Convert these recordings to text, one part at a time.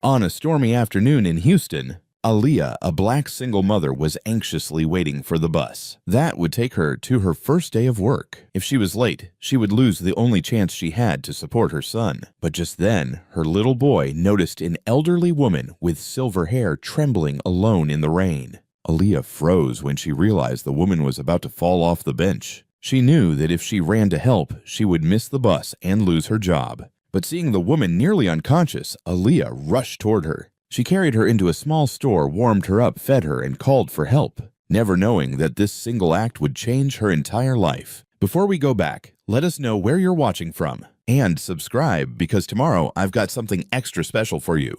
On a stormy afternoon in Houston, Aaliyah, a black single mother, was anxiously waiting for the bus. That would take her to her first day of work. If she was late, she would lose the only chance she had to support her son. But just then, her little boy noticed an elderly woman with silver hair trembling alone in the rain. Aaliyah froze when she realized the woman was about to fall off the bench. She knew that if she ran to help, she would miss the bus and lose her job. But seeing the woman nearly unconscious, Aaliyah rushed toward her. She carried her into a small store, warmed her up, fed her, and called for help, never knowing that this single act would change her entire life. Before we go back, let us know where you're watching from. And subscribe, because tomorrow I've got something extra special for you.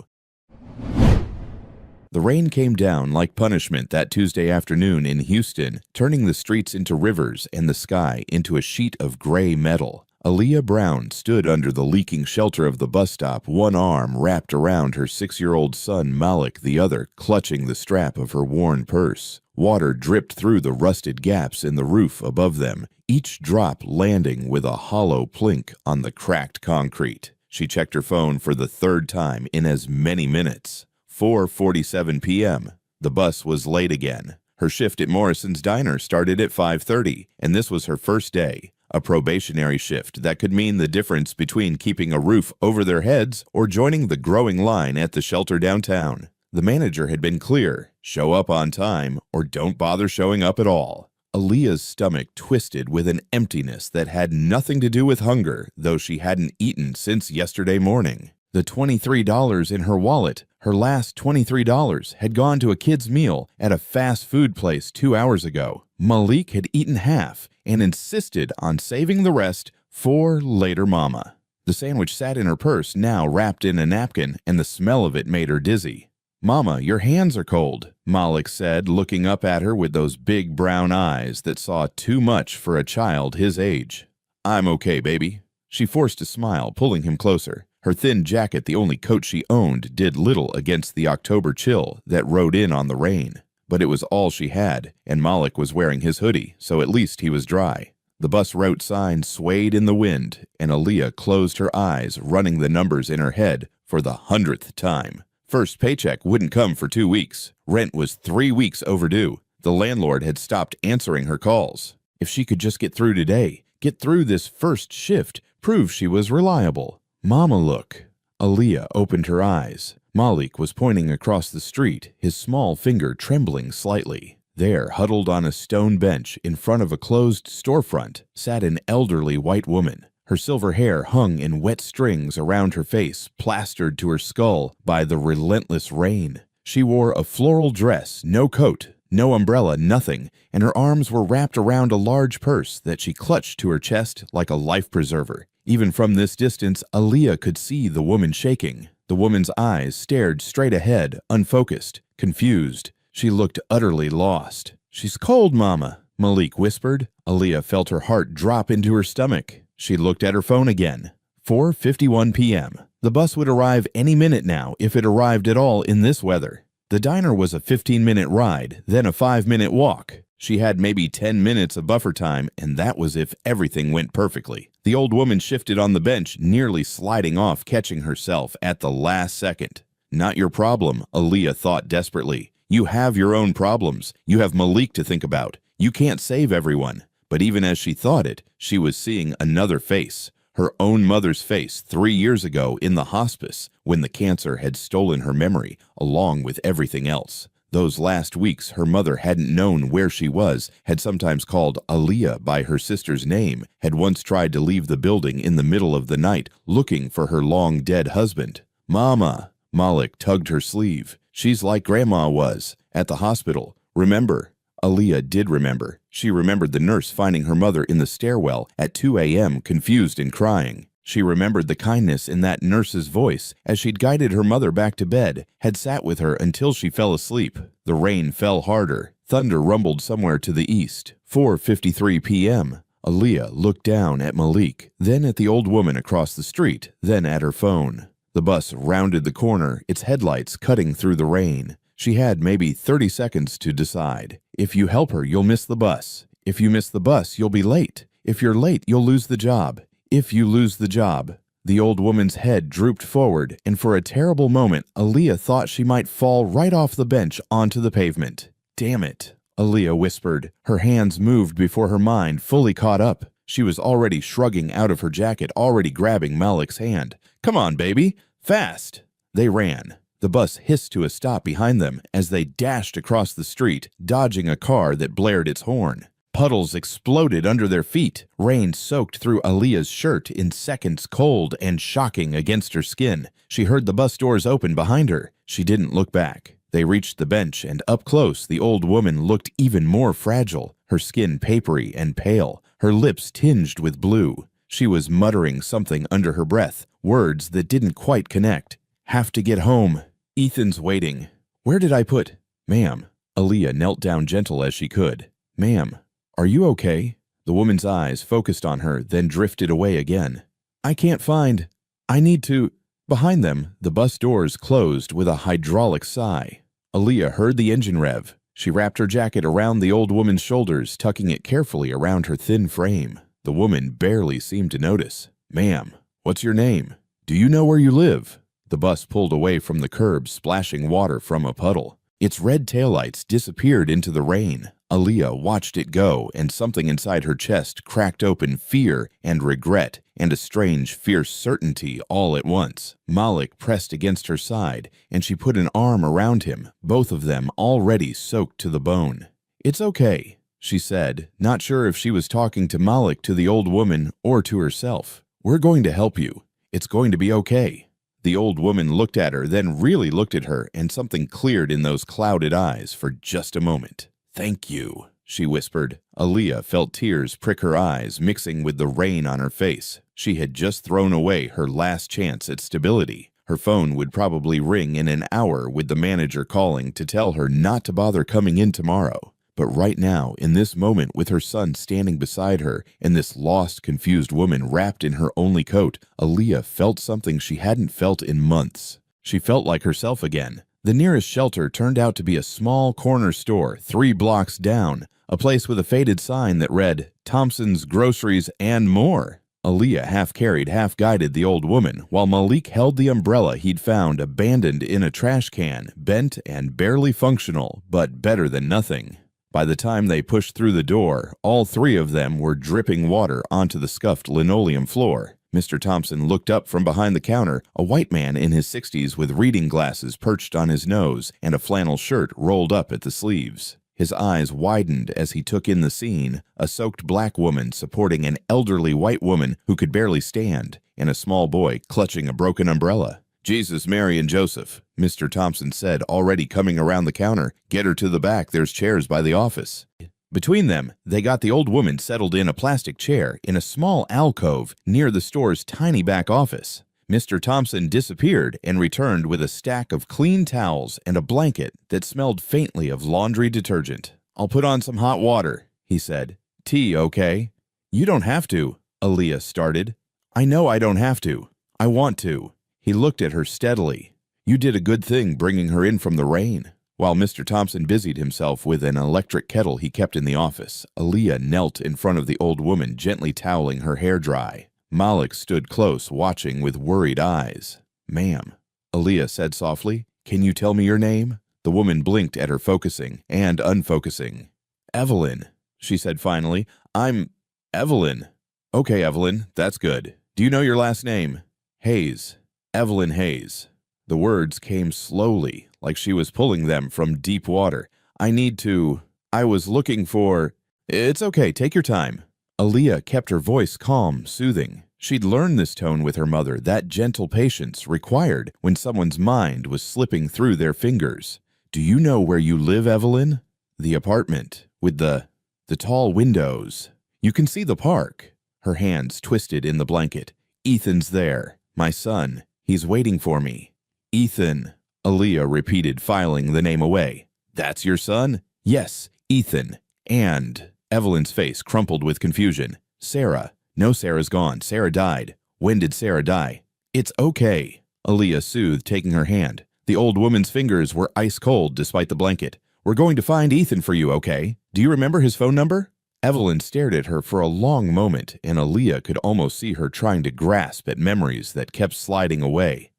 The rain came down like punishment that Tuesday afternoon in Houston, turning the streets into rivers and the sky into a sheet of gray metal. Aaliyah Brown stood under the leaking shelter of the bus stop, one arm wrapped around her 6-year-old son Malik, the other clutching the strap of her worn purse. Water dripped through the rusted gaps in the roof above them, each drop landing with a hollow plink on the cracked concrete. She checked her phone for the third time in as many minutes. 4:47 p.m. The bus was late again. Her shift at Morrison's Diner started at 5:30, and this was her first day. A probationary shift that could mean the difference between keeping a roof over their heads or joining the growing line at the shelter downtown. The manager had been clear: show up on time or don't bother showing up at all. Aaliyah's stomach twisted with an emptiness that had nothing to do with hunger, though she hadn't eaten since yesterday morning. The $23 in her wallet, her last $23, had gone to a kid's meal at a fast food place 2 hours ago. Malik had eaten half and insisted on saving the rest for later mama. The sandwich sat in her purse, now wrapped in a napkin, and the smell of it made her dizzy. "Mama, your hands are cold," Malik said, looking up at her with those big brown eyes that saw too much for a child his age. "I'm okay, baby." She forced a smile, pulling him closer. Her thin jacket, the only coat she owned, did little against the October chill that rode in on the rain. But it was all she had, and Malik was wearing his hoodie, so at least he was dry. The bus route sign swayed in the wind, and Aaliyah closed her eyes, running the numbers in her head for the 100th time. First paycheck wouldn't come for 2 weeks. Rent was 3 weeks overdue. The landlord had stopped answering her calls. If she could just get through today, get through this first shift, prove she was reliable. "Mama, look." Aaliyah opened her eyes. Malik was pointing across the street, his small finger trembling slightly. There, huddled on a stone bench in front of a closed storefront, sat an elderly white woman. Her silver hair hung in wet strings around her face, plastered to her skull by the relentless rain. She wore a floral dress, no coat, no umbrella, nothing, and her arms were wrapped around a large purse that she clutched to her chest like a life preserver. Even from this distance, Aaliyah could see the woman shaking. The woman's eyes stared straight ahead, unfocused, confused. She looked utterly lost. "She's cold, Mama," Malik whispered. Aaliyah felt her heart drop into her stomach. She looked at her phone again. 4:51 p.m. The bus would arrive any minute now, if it arrived at all in this weather. The diner was a 15-minute ride, then a 5-minute walk. She had maybe 10 minutes of buffer time, and that was if everything went perfectly. The old woman shifted on the bench, nearly sliding off, catching herself at the last second. "Not your problem," Aaliyah thought desperately. "You have your own problems. You have Malik to think about. You can't save everyone." But even as she thought it, she was seeing another face. Her own mother's face 3 years ago in the hospice, when the cancer had stolen her memory, along with everything else. Those last weeks, her mother hadn't known where she was, had sometimes called Aaliyah by her sister's name, had once tried to leave the building in the middle of the night, looking for her long-dead husband. "Mama," Malik tugged her sleeve. "She's like Grandma was, at the hospital. Remember?" Aaliyah did remember. She remembered the nurse finding her mother in the stairwell at 2 a.m., confused and crying. She remembered the kindness in that nurse's voice as she'd guided her mother back to bed, had sat with her until she fell asleep. The rain fell harder. Thunder rumbled somewhere to the east. 4:53 p.m. Aaliyah looked down at Malik, then at the old woman across the street, then at her phone. The bus rounded the corner, its headlights cutting through the rain. She had maybe 30 seconds to decide. If you help her, you'll miss the bus. If you miss the bus, you'll be late. If you're late, you'll lose the job. If you lose the job, The old woman's head drooped forward, and for a terrible moment, Aaliyah thought she might fall right off the bench onto the pavement. "Damn it," Aaliyah whispered. Her hands moved before her mind fully caught up. She was already shrugging out of her jacket, already grabbing Malik's hand. "Come on, baby, fast!" They ran. The bus hissed to a stop behind them as they dashed across the street, dodging a car that blared its horn. Puddles exploded under their feet. Rain soaked through Aaliyah's shirt in seconds, cold and shocking against her skin. She heard the bus doors open behind her. She didn't look back. They reached the bench, and up close, the old woman looked even more fragile, her skin papery and pale, her lips tinged with blue. She was muttering something under her breath, words that didn't quite connect. "Have to get home. Ethan's waiting. Where did I put—" "Ma'am." Aaliyah knelt down gentle as she could. "Ma'am, are you okay?" The woman's eyes focused on her, then drifted away again. "I can't find. I need to—" Behind them, the bus doors closed with a hydraulic sigh. Aaliyah heard the engine rev. She wrapped her jacket around the old woman's shoulders, tucking it carefully around her thin frame. The woman barely seemed to notice. "Ma'am, what's your name? Do you know where you live?" The bus pulled away from the curb, splashing water from a puddle. Its red taillights disappeared into the rain. Aaliyah watched it go, and something inside her chest cracked open, fear and regret and a strange, fierce certainty all at once. Malik pressed against her side, and she put an arm around him, both of them already soaked to the bone. "It's okay," she said, not sure if she was talking to Malik, to the old woman, or to herself. "We're going to help you. It's going to be okay." The old woman looked at her, then really looked at her, and something cleared in those clouded eyes for just a moment. "Thank you," she whispered. Aaliyah felt tears prick her eyes, mixing with the rain on her face. She had just thrown away her last chance at stability. Her phone would probably ring in an hour with the manager calling to tell her not to bother coming in tomorrow. But right now, in this moment, with her son standing beside her and this lost, confused woman wrapped in her only coat, Aaliyah felt something she hadn't felt in months. She felt like herself again. The nearest shelter turned out to be a small corner store 3 blocks down, a place with a faded sign that read, "Thompson's Groceries and More." Aaliyah half-carried, half-guided the old woman, while Malik held the umbrella he'd found abandoned in a trash can, bent and barely functional, but better than nothing. By the time they pushed through the door, all 3 of them were dripping water onto the scuffed linoleum floor. Mr. Thompson looked up from behind the counter, a white man in his 60s with reading glasses perched on his nose and a flannel shirt rolled up at the sleeves. His eyes widened as he took in the scene, a soaked black woman supporting an elderly white woman who could barely stand, and a small boy clutching a broken umbrella. "Jesus, Mary, and Joseph," Mr. Thompson said, already coming around the counter. "Get her to the back, there's chairs by the office." Between them, they got the old woman settled in a plastic chair in a small alcove near the store's tiny back office. Mr. Thompson disappeared and returned with a stack of clean towels and a blanket that smelled faintly of laundry detergent. "I'll put on some hot water," he said. "Tea, okay?" "You don't have to," Aaliyah started. "I know I don't have to. I want to." He looked at her steadily. "You did a good thing bringing her in from the rain." While Mr. Thompson busied himself with an electric kettle he kept in the office, Aaliyah knelt in front of the old woman, gently toweling her hair dry. Malik stood close, watching with worried eyes. "Ma'am," Aaliyah said softly, "can you tell me your name?" The woman blinked at her, focusing and unfocusing. "Evelyn," she said finally. "I'm Evelyn." "Okay, Evelyn, that's good. Do you know your last name?" "Hayes. Evelyn Hayes." The words came slowly, like she was pulling them from deep water. I was looking for—" "It's okay, take your time." Aaliyah kept her voice calm, soothing. She'd learned this tone with her mother, that gentle patience required when someone's mind was slipping through their fingers. "Do you know where you live, Evelyn?" "The apartment, with the tall windows. You can see the park." Her hands twisted in the blanket. "Ethan's there. My son. He's waiting for me." "Ethan," Aaliyah repeated, filing the name away. "That's your son?" "Yes, Ethan. And—" Evelyn's face crumpled with confusion. "Sarah. No, Sarah's gone. Sarah died." "When did Sarah die?" "It's okay," Aaliyah soothed, taking her hand. The old woman's fingers were ice cold despite the blanket. "We're going to find Ethan for you, okay? Do you remember his phone number?" Evelyn stared at her for a long moment, and Aaliyah could almost see her trying to grasp at memories that kept sliding away.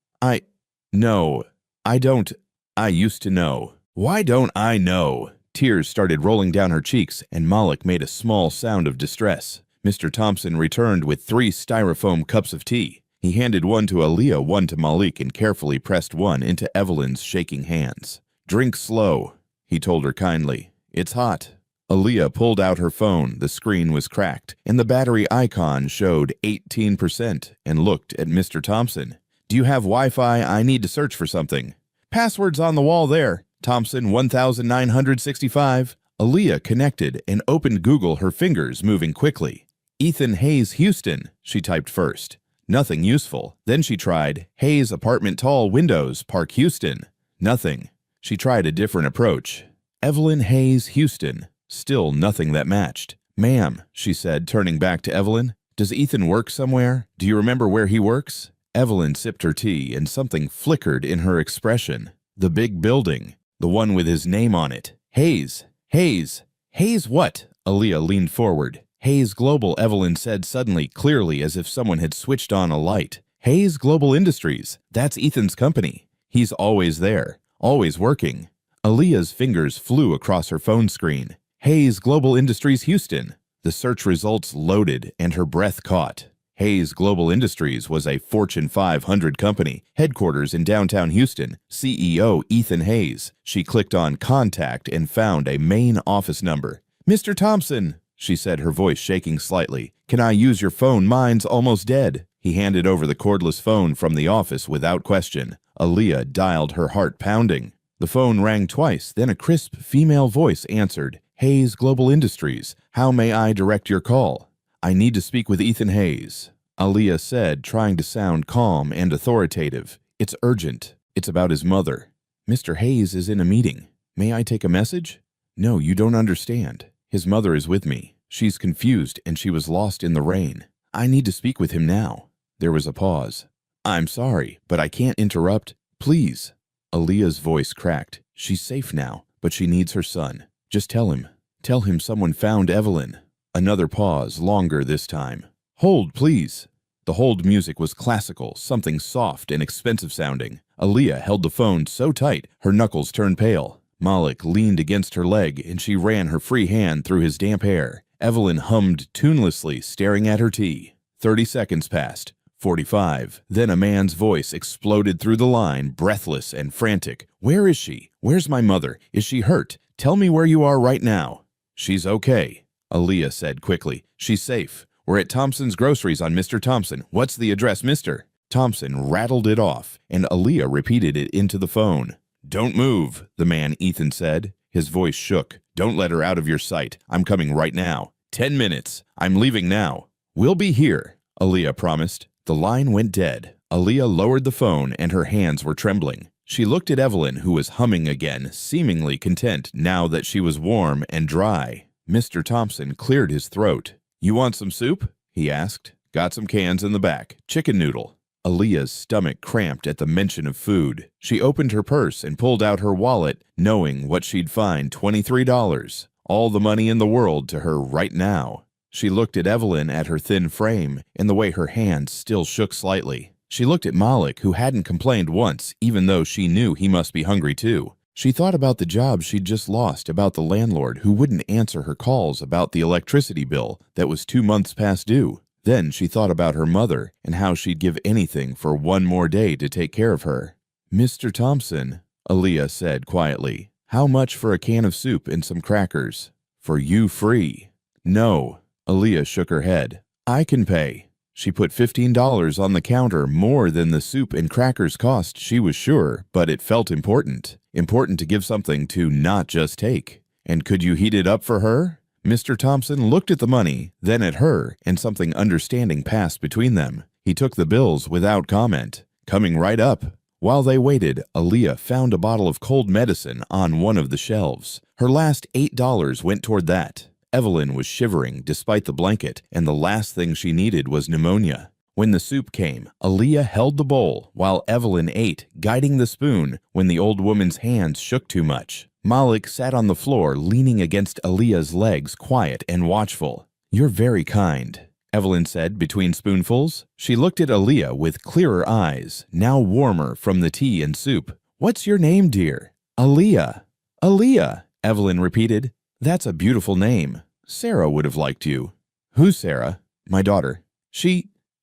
No, I don't. I used to know. Why don't I know? Tears started rolling down her cheeks, and Malik made a small sound of distress. Mr. Thompson returned with 3 styrofoam cups of tea. He handed one to Aaliyah, one to Malik, and carefully pressed one into Evelyn's shaking hands. "Drink slow," he told her kindly. "It's hot." Aaliyah pulled out her phone. The screen was cracked, and the battery icon showed 18%, and looked at Mr. Thompson. "Do you have Wi-Fi? I need to search for something." "Password's on the wall there. Thompson 1965. Aaliyah connected and opened Google, her fingers moving quickly. "Ethan Hayes, Houston," she typed first. Nothing useful. Then she tried Hayes Apartment Tall Windows, Park, Houston. Nothing. She tried a different approach. Evelyn Hayes, Houston. Still nothing that matched. "Ma'am," she said, turning back to Evelyn, "does Ethan work somewhere? Do you remember where he works?" Evelyn sipped her tea, and something flickered in her expression. "The big building. The one with his name on it. Hayes. Hayes. Hayes what?" Aaliyah leaned forward. "Hayes Global," Evelyn said suddenly, clearly as if someone had switched on a light. "Hayes Global Industries. That's Ethan's company. He's always there. Always working." Aaliyah's fingers flew across her phone screen. "Hayes Global Industries, Houston." The search results loaded, and her breath caught. Hayes Global Industries was a Fortune 500 company, headquarters in downtown Houston, CEO Ethan Hayes. She clicked on Contact and found a main office number. "Mr. Thompson," she said, her voice shaking slightly, "can I use your phone? Mine's almost dead." He handed over the cordless phone from the office without question. Aaliyah dialed, her heart pounding. The phone rang twice, then a crisp female voice answered. "Hayes Global Industries. How may I direct your call?" "I need to speak with Ethan Hayes," Aaliyah said, trying to sound calm and authoritative. "It's urgent. It's about his mother." "Mr. Hayes is in a meeting. May I take a message?" "No, you don't understand. His mother is with me. She's confused, and she was lost in the rain. I need to speak with him now." There was a pause. "I'm sorry, but I can't interrupt. Please." Aaliyah's voice cracked. "She's safe now, but she needs her son. Just tell him. Tell him someone found Evelyn." Another pause, longer this time. "Hold, please." The hold music was classical, something soft and expensive sounding. Aaliyah held the phone so tight, her knuckles turned pale. Malik leaned against her leg, and she ran her free hand through his damp hair. Evelyn hummed tunelessly, staring at her tea. 30 seconds passed. 45. Then a man's voice exploded through the line, breathless and frantic. "Where is she? Where's my mother? Is she hurt? Tell me where you are right now." "She's okay," Aaliyah said quickly. "She's safe. We're at Thompson's Groceries on Mr. Thompson. What's the address, Mr.?" Thompson rattled it off, and Aaliyah repeated it into the phone. "Don't move," the man Ethan said. His voice shook. "Don't let her out of your sight. I'm coming right now. 10 minutes. I'm leaving now." "We'll be here," Aaliyah promised. The line went dead. Aaliyah lowered the phone, and her hands were trembling. She looked at Evelyn, who was humming again, seemingly content now that she was warm and dry. Mr. Thompson cleared his throat. "You want some soup?" he asked. "Got some cans in the back. Chicken noodle." Aaliyah's stomach cramped at the mention of food. She opened her purse and pulled out her wallet, knowing what she'd find. $23. All the money in the world to her right now. She looked at Evelyn, at her thin frame, and the way her hands still shook slightly. She looked at Malik, who hadn't complained once, even though she knew he must be hungry too. She thought about the job she'd just lost, about the landlord who wouldn't answer her calls, about the electricity bill that was 2 months past due. Then she thought about her mother and how she'd give anything for one more day to take care of her. "Mr. Thompson," Aaliyah said quietly, "how much for a can of soup and some crackers? For you free." "No." Aaliyah shook her head. "I can pay." She put $15 on the counter, more than the soup and crackers cost, she was sure, but it felt important. Important to give something to not just take. "And could you heat it up for her?" Mr. Thompson looked at the money, then at her, and something understanding passed between them. He took the bills without comment. "Coming right up." While they waited, Aaliyah found a bottle of cold medicine on one of the shelves. Her last $8 went toward that. Evelyn was shivering despite the blanket, and the last thing she needed was pneumonia. When the soup came, Aaliyah held the bowl while Evelyn ate, guiding the spoon when the old woman's hands shook too much. Malik sat on the floor, leaning against Aaliyah's legs, quiet and watchful. "You're very kind," Evelyn said between spoonfuls. She looked at Aaliyah with clearer eyes, now warmer from the tea and soup. "What's your name, dear?" "Aaliyah." "Aaliyah," Evelyn repeated. "That's a beautiful name. Sarah would have liked you." "Who's Sarah?" "My daughter."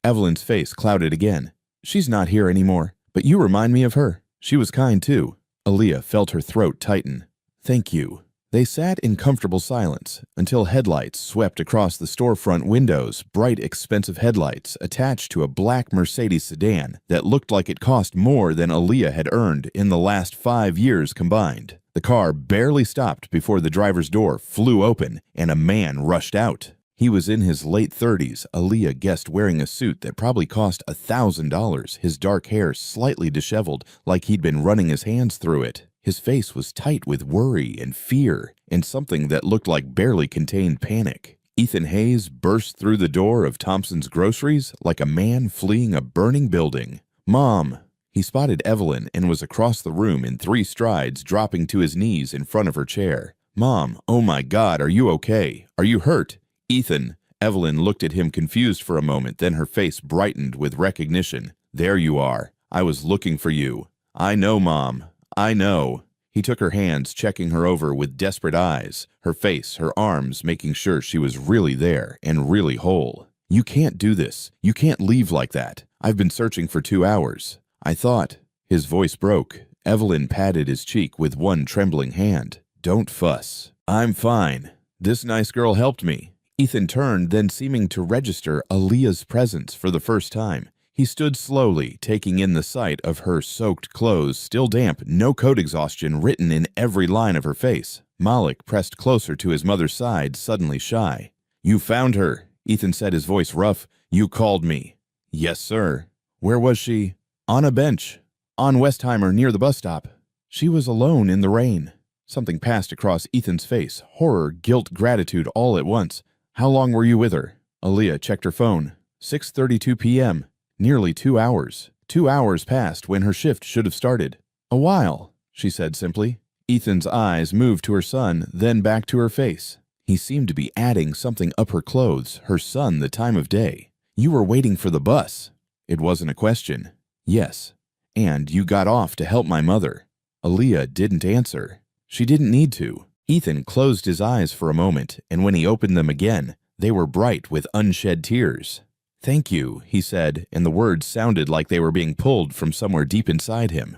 Evelyn's face clouded again. "She's not here anymore, but you remind me of her. She was kind, too." Aaliyah felt her throat tighten. "Thank you." They sat in comfortable silence until headlights swept across the storefront windows, bright, expensive headlights attached to a black Mercedes sedan that looked like it cost more than Aaliyah had earned in the last 5 years combined. The car barely stopped before the driver's door flew open and a man rushed out. He was in his late 30s, Aaliyah guessed, wearing a suit that probably cost $1,000, his dark hair slightly disheveled like he'd been running his hands through it. His face was tight with worry and fear and something that looked like barely contained panic. Ethan Hayes burst through the door of Thompson's Groceries like a man fleeing a burning building. "Mom!" He spotted Evelyn and was across the room in 3 strides, dropping to his knees in front of her chair. "Mom, oh my God, are you okay? Are you hurt?" "Ethan." Evelyn looked at him confused for a moment, then her face brightened with recognition. "There you are. I was looking for you." "I know, Mom. I know." He took her hands, checking her over with desperate eyes, her face, her arms, making sure she was really there and really whole. "You can't do this. You can't leave like that. I've been searching for 2 hours. I thought—" His voice broke. Evelyn patted his cheek with one trembling hand. "Don't fuss. I'm fine. This nice girl helped me." Ethan turned, then seeming to register Aaliyah's presence for the first time. He stood slowly, taking in the sight of her soaked clothes, still damp, no coat exhaustion written in every line of her face. Malik pressed closer to his mother's side, suddenly shy. "You found her," Ethan said, his voice rough. "You called me." "Yes, sir." "Where was she?" "On a bench. On Westheimer, near the bus stop." "She was alone in the rain." Something passed across Ethan's face, horror, guilt, gratitude all at once. "How long were you with her?" Aaliyah checked her phone. 6:32 p.m. Nearly 2 hours. 2 hours passed when her shift should have started. "A while," she said simply. Ethan's eyes moved to her son, then back to her face. He seemed to be adding something up her clothes, her son, the time of day. "You were waiting for the bus." It wasn't a question. "Yes. And you got off to help my mother." Aaliyah didn't answer. She didn't need to. Ethan closed his eyes for a moment, and when he opened them again, they were bright with unshed tears. "Thank you," he said, and the words sounded like they were being pulled from somewhere deep inside him.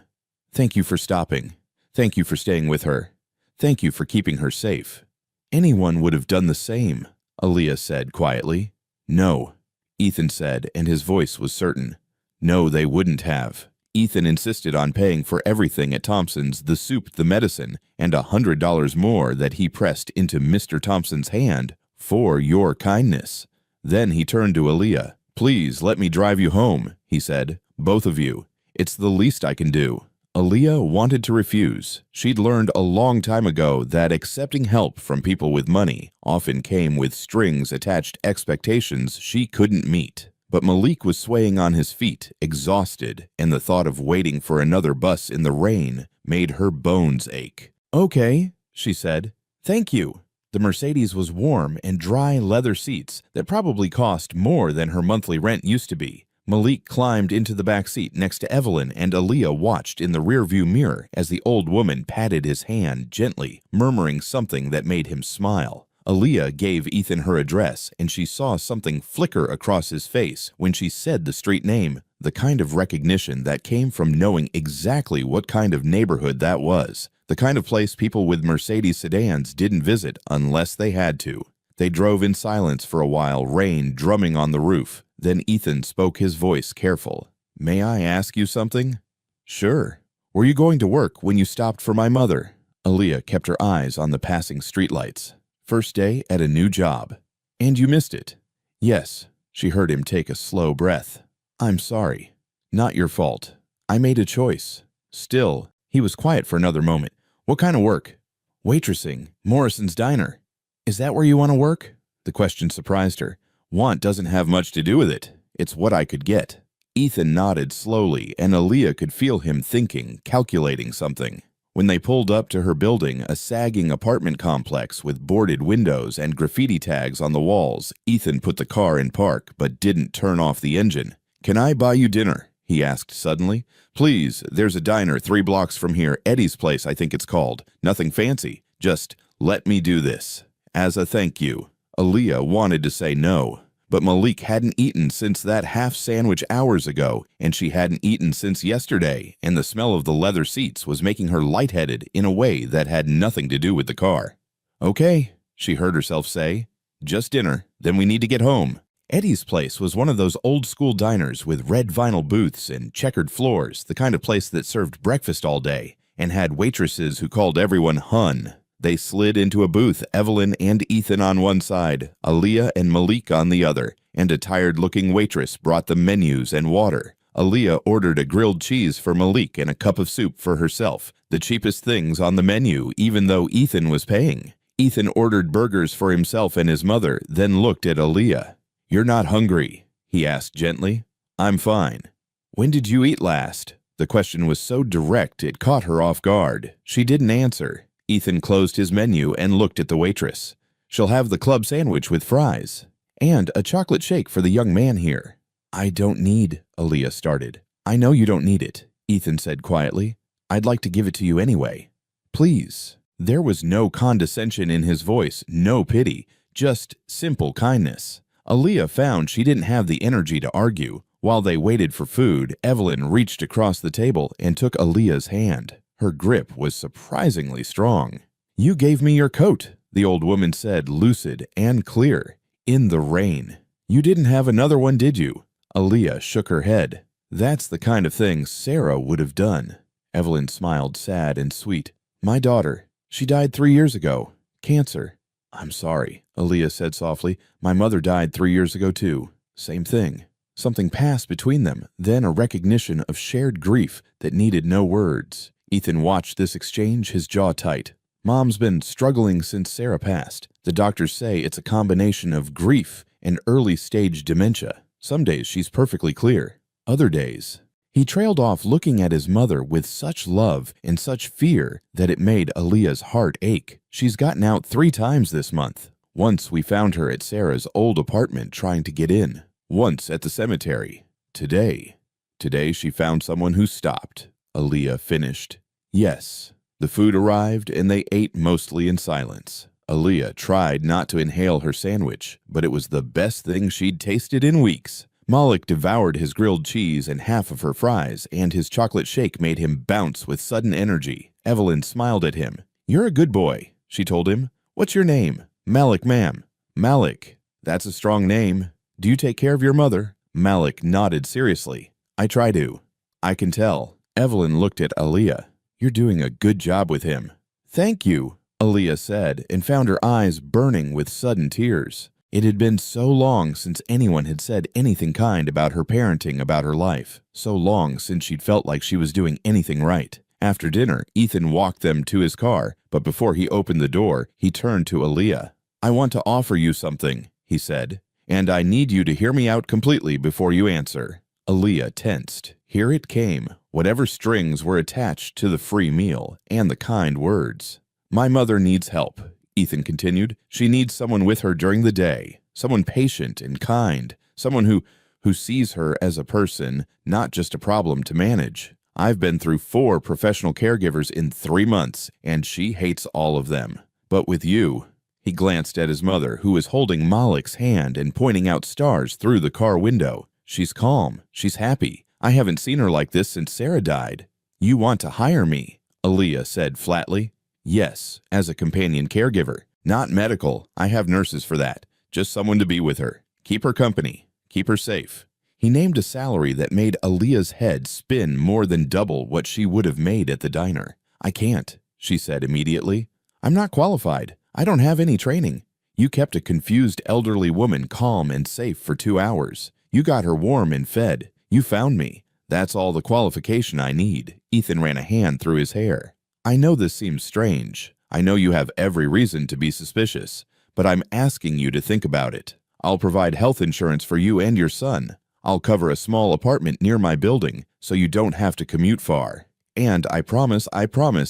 "Thank you for stopping. Thank you for staying with her. Thank you for keeping her safe." "Anyone would have done the same," Aaliyah said quietly. "No," Ethan said, and his voice was certain. "No, they wouldn't have." Ethan insisted on paying for everything at Thompson's, the soup, the medicine, and $100 more that he pressed into Mr. Thompson's hand for your kindness. Then he turned to Aaliyah. "Please let me drive you home," he said. "Both of you. It's the least I can do." Aaliyah wanted to refuse. She'd learned a long time ago that accepting help from people with money often came with strings-attached expectations she couldn't meet. But Malik was swaying on his feet, exhausted, and the thought of waiting for another bus in the rain made her bones ache. "Okay," she said. "Thank you." The Mercedes was warm and dry leather seats that probably cost more than her monthly rent used to be. Malik climbed into the back seat next to Evelyn, and Aaliyah watched in the rearview mirror as the old woman patted his hand gently, murmuring something that made him smile. Aaliyah gave Ethan her address, and she saw something flicker across his face when she said the street name, the kind of recognition that came from knowing exactly what kind of neighborhood that was, the kind of place people with Mercedes sedans didn't visit unless they had to. They drove in silence for a while, rain drumming on the roof. Then Ethan spoke, his voice careful. "May I ask you something?" "Sure." "Were you going to work when you stopped for my mother?" Aaliyah kept her eyes on the passing streetlights. "First day at a new job." "And you missed it?" "Yes." She heard him take a slow breath. "I'm sorry." "Not your fault. I made a choice." Still, he was quiet for another moment. "What kind of work?" "Waitressing. Morrison's Diner." "Is that where you want to work?" The question surprised her. "Want doesn't have much to do with it. It's what I could get." Ethan nodded slowly, and Aaliyah could feel him thinking, calculating something. When they pulled up to her building, a sagging apartment complex with boarded windows and graffiti tags on the walls, Ethan put the car in park but didn't turn off the engine. "Can I buy you dinner?" he asked suddenly. "Please, there's a diner 3 blocks from here, Eddie's Place I think it's called. Nothing fancy. Just let me do this. As a thank you." Aaliyah wanted to say no, but Malik hadn't eaten since that half sandwich hours ago, and she hadn't eaten since yesterday, and the smell of the leather seats was making her lightheaded in a way that had nothing to do with the car. "Okay," she heard herself say. "Just dinner, then we need to get home." Eddie's Place was one of those old-school diners with red vinyl booths and checkered floors, the kind of place that served breakfast all day, and had waitresses who called everyone Hun. They slid into a booth, Evelyn and Ethan on one side, Aaliyah and Malik on the other, and a tired-looking waitress brought them menus and water. Aaliyah ordered a grilled cheese for Malik and a cup of soup for herself, the cheapest things on the menu, even though Ethan was paying. Ethan ordered burgers for himself and his mother, then looked at Aaliyah. "You're not hungry?" he asked gently. "I'm fine." "When did you eat last?" The question was so direct it caught her off guard. She didn't answer. Ethan closed his menu and looked at the waitress. "She'll have the club sandwich with fries. And a chocolate shake for the young man here." "I don't need," Aaliyah started. "I know you don't need it," Ethan said quietly. "I'd like to give it to you anyway." "Please." There was no condescension in his voice, no pity, just simple kindness. Aaliyah found she didn't have the energy to argue. While they waited for food, Evelyn reached across the table and took Aaliyah's hand. Her grip was surprisingly strong. "You gave me your coat," the old woman said, lucid and clear. "In the rain. You didn't have another one, did you?" Aaliyah shook her head. "That's the kind of thing Sarah would have done." Evelyn smiled, sad and sweet. "My daughter. She died 3 years ago. Cancer." "I'm sorry," Aaliyah said softly. "My mother died 3 years ago, too. Same thing." Something passed between them, then a recognition of shared grief that needed no words. Ethan watched this exchange, his jaw tight. "Mom's been struggling since Sarah passed. The doctors say it's a combination of grief and early-stage dementia. Some days she's perfectly clear. Other days..." He trailed off, looking at his mother with such love and such fear that it made Aaliyah's heart ache. "She's gotten out 3 times this month. Once we found her at Sarah's old apartment trying to get in. Once at the cemetery. Today she found someone who stopped." Aaliyah finished. "Yes." The food arrived, and they ate mostly in silence. Aaliyah tried not to inhale her sandwich, but it was the best thing she'd tasted in weeks. Malik devoured his grilled cheese and half of her fries, and his chocolate shake made him bounce with sudden energy. Evelyn smiled at him. "You're a good boy," she told him. "What's your name?" "Malik, ma'am." "Malik. That's a strong name. Do you take care of your mother?" Malik nodded seriously. "I try to." "I can tell." Evelyn looked at Aaliyah. "You're doing a good job with him." "Thank you," Aaliyah said, and found her eyes burning with sudden tears. It had been so long since anyone had said anything kind about her parenting, about her life. So long since she'd felt like she was doing anything right. After dinner, Ethan walked them to his car, but before he opened the door, he turned to Aaliyah. "I want to offer you something," he said, "and I need you to hear me out completely before you answer." Aaliyah tensed. Here it came, whatever strings were attached to the free meal and the kind words. "My mother needs help," Ethan continued. "She needs someone with her during the day, someone patient and kind, someone who sees her as a person, not just a problem to manage. I've been through 4 professional caregivers in 3 months, and she hates all of them. But with you..." He glanced at his mother, who was holding Malik's hand and pointing out stars through the car window. "She's calm. She's happy. I haven't seen her like this since Sarah died." "You want to hire me," Aaliyah said flatly. "Yes, as a companion caregiver. Not medical. I have nurses for that. Just someone to be with her. Keep her company. Keep her safe." He named a salary that made Aaliyah's head spin more than double what she would have made at the diner. "I can't," she said immediately. "I'm not qualified. I don't have any training. You kept a confused elderly woman calm and safe for 2 hours. You got her warm and fed. You found me. That's all the qualification I need." Ethan ran a hand through his hair. "I know this seems strange. I know you have every reason to be suspicious, but I'm asking you to think about it. I'll provide health insurance for you and your son. I'll cover a small apartment near my building so you don't have to commute far. And I promise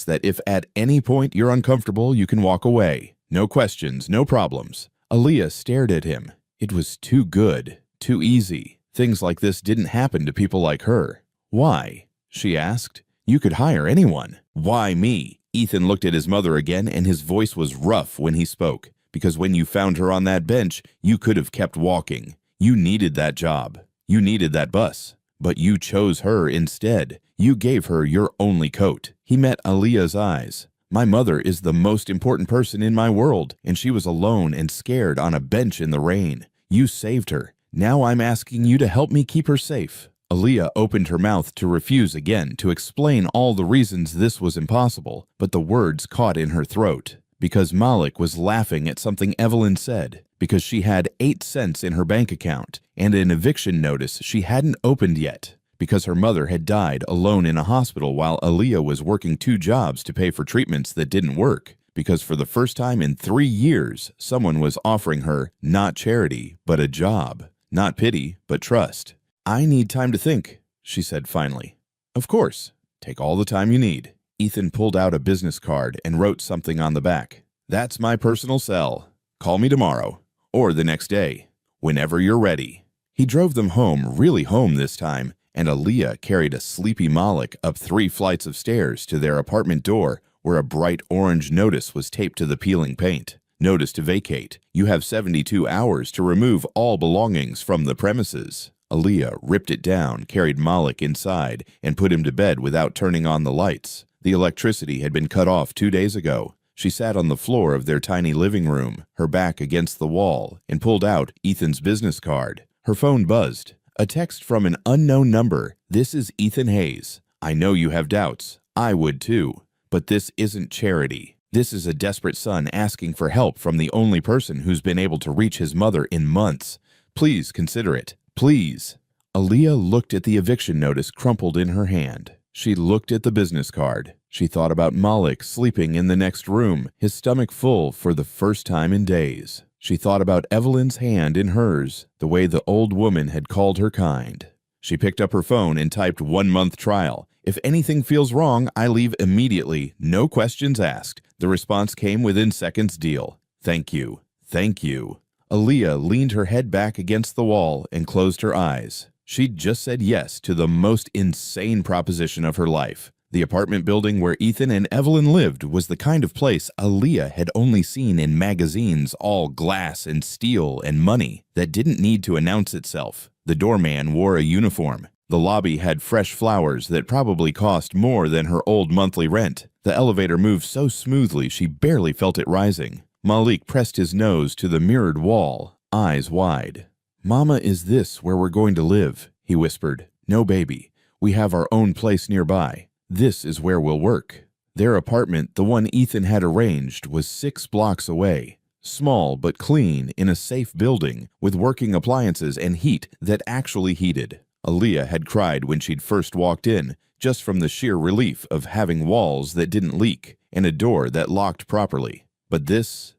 that if at any point you're uncomfortable, you can walk away. No questions, no problems." Aaliyah stared at him. It was too good, too easy. Things like this didn't happen to people like her. "Why?" she asked. "You could hire anyone. Why me?" Ethan looked at his mother again, and his voice was rough when he spoke. "Because when you found her on that bench, you could have kept walking. You needed that job. You needed that bus. But you chose her instead. You gave her your only coat." He met Aaliyah's eyes. "My mother is the most important person in my world, and she was alone and scared on a bench in the rain. You saved her. Now I'm asking you to help me keep her safe." Aaliyah opened her mouth to refuse again, to explain all the reasons this was impossible, but the words caught in her throat. Because Malik was laughing at something Evelyn said, because she had 8 cents in her bank account and an eviction notice she hadn't opened yet, because her mother had died alone in a hospital while Aaliyah was working 2 jobs to pay for treatments that didn't work, because for the first time in 3 years, someone was offering her not charity, but a job, not pity, but trust. "I need time to think," she said finally. "Of course. Take all the time you need." Ethan pulled out a business card and wrote something on the back. "That's my personal cell. Call me tomorrow, or the next day, whenever you're ready." He drove them home, really home this time, and Aaliyah carried a sleepy Malik up 3 flights of stairs to their apartment door, where a bright orange notice was taped to the peeling paint. "Notice to vacate. You have 72 hours to remove all belongings from the premises." Aaliyah ripped it down, carried Malik inside, and put him to bed without turning on the lights. The electricity had been cut off 2 days ago. She sat on the floor of their tiny living room, her back against the wall, and pulled out Ethan's business card. Her phone buzzed. A text from an unknown number. "This is Ethan Hayes. I know you have doubts. I would too. But this isn't charity. This is a desperate son asking for help from the only person who's been able to reach his mother in months. Please consider it. Please." Aaliyah looked at the eviction notice crumpled in her hand. She looked at the business card. She thought about Malik sleeping in the next room, his stomach full for the first time in days. She thought about Evelyn's hand in hers, the way the old woman had called her kind. She picked up her phone and typed 1-month trial. "If anything feels wrong, I leave immediately, no questions asked." The response came within seconds. "Deal. Thank you. Thank you." Aaliyah leaned her head back against the wall and closed her eyes. She'd just said yes to the most insane proposition of her life. The apartment building where Ethan and Evelyn lived was the kind of place Aaliyah had only seen in magazines, all glass and steel and money, that didn't need to announce itself. The doorman wore a uniform. The lobby had fresh flowers that probably cost more than her old monthly rent. The elevator moved so smoothly she barely felt it rising. Malik pressed his nose to the mirrored wall, eyes wide. "Mama, is this where we're going to live?" he whispered. "No, baby. We have our own place nearby. This is where we'll work." Their apartment, the one Ethan had arranged, was 6 blocks away. Small but clean, in a safe building, with working appliances and heat that actually heated. Aaliyah had cried when she'd first walked in, just from the sheer relief of having walls that didn't leak and a door that locked properly. But this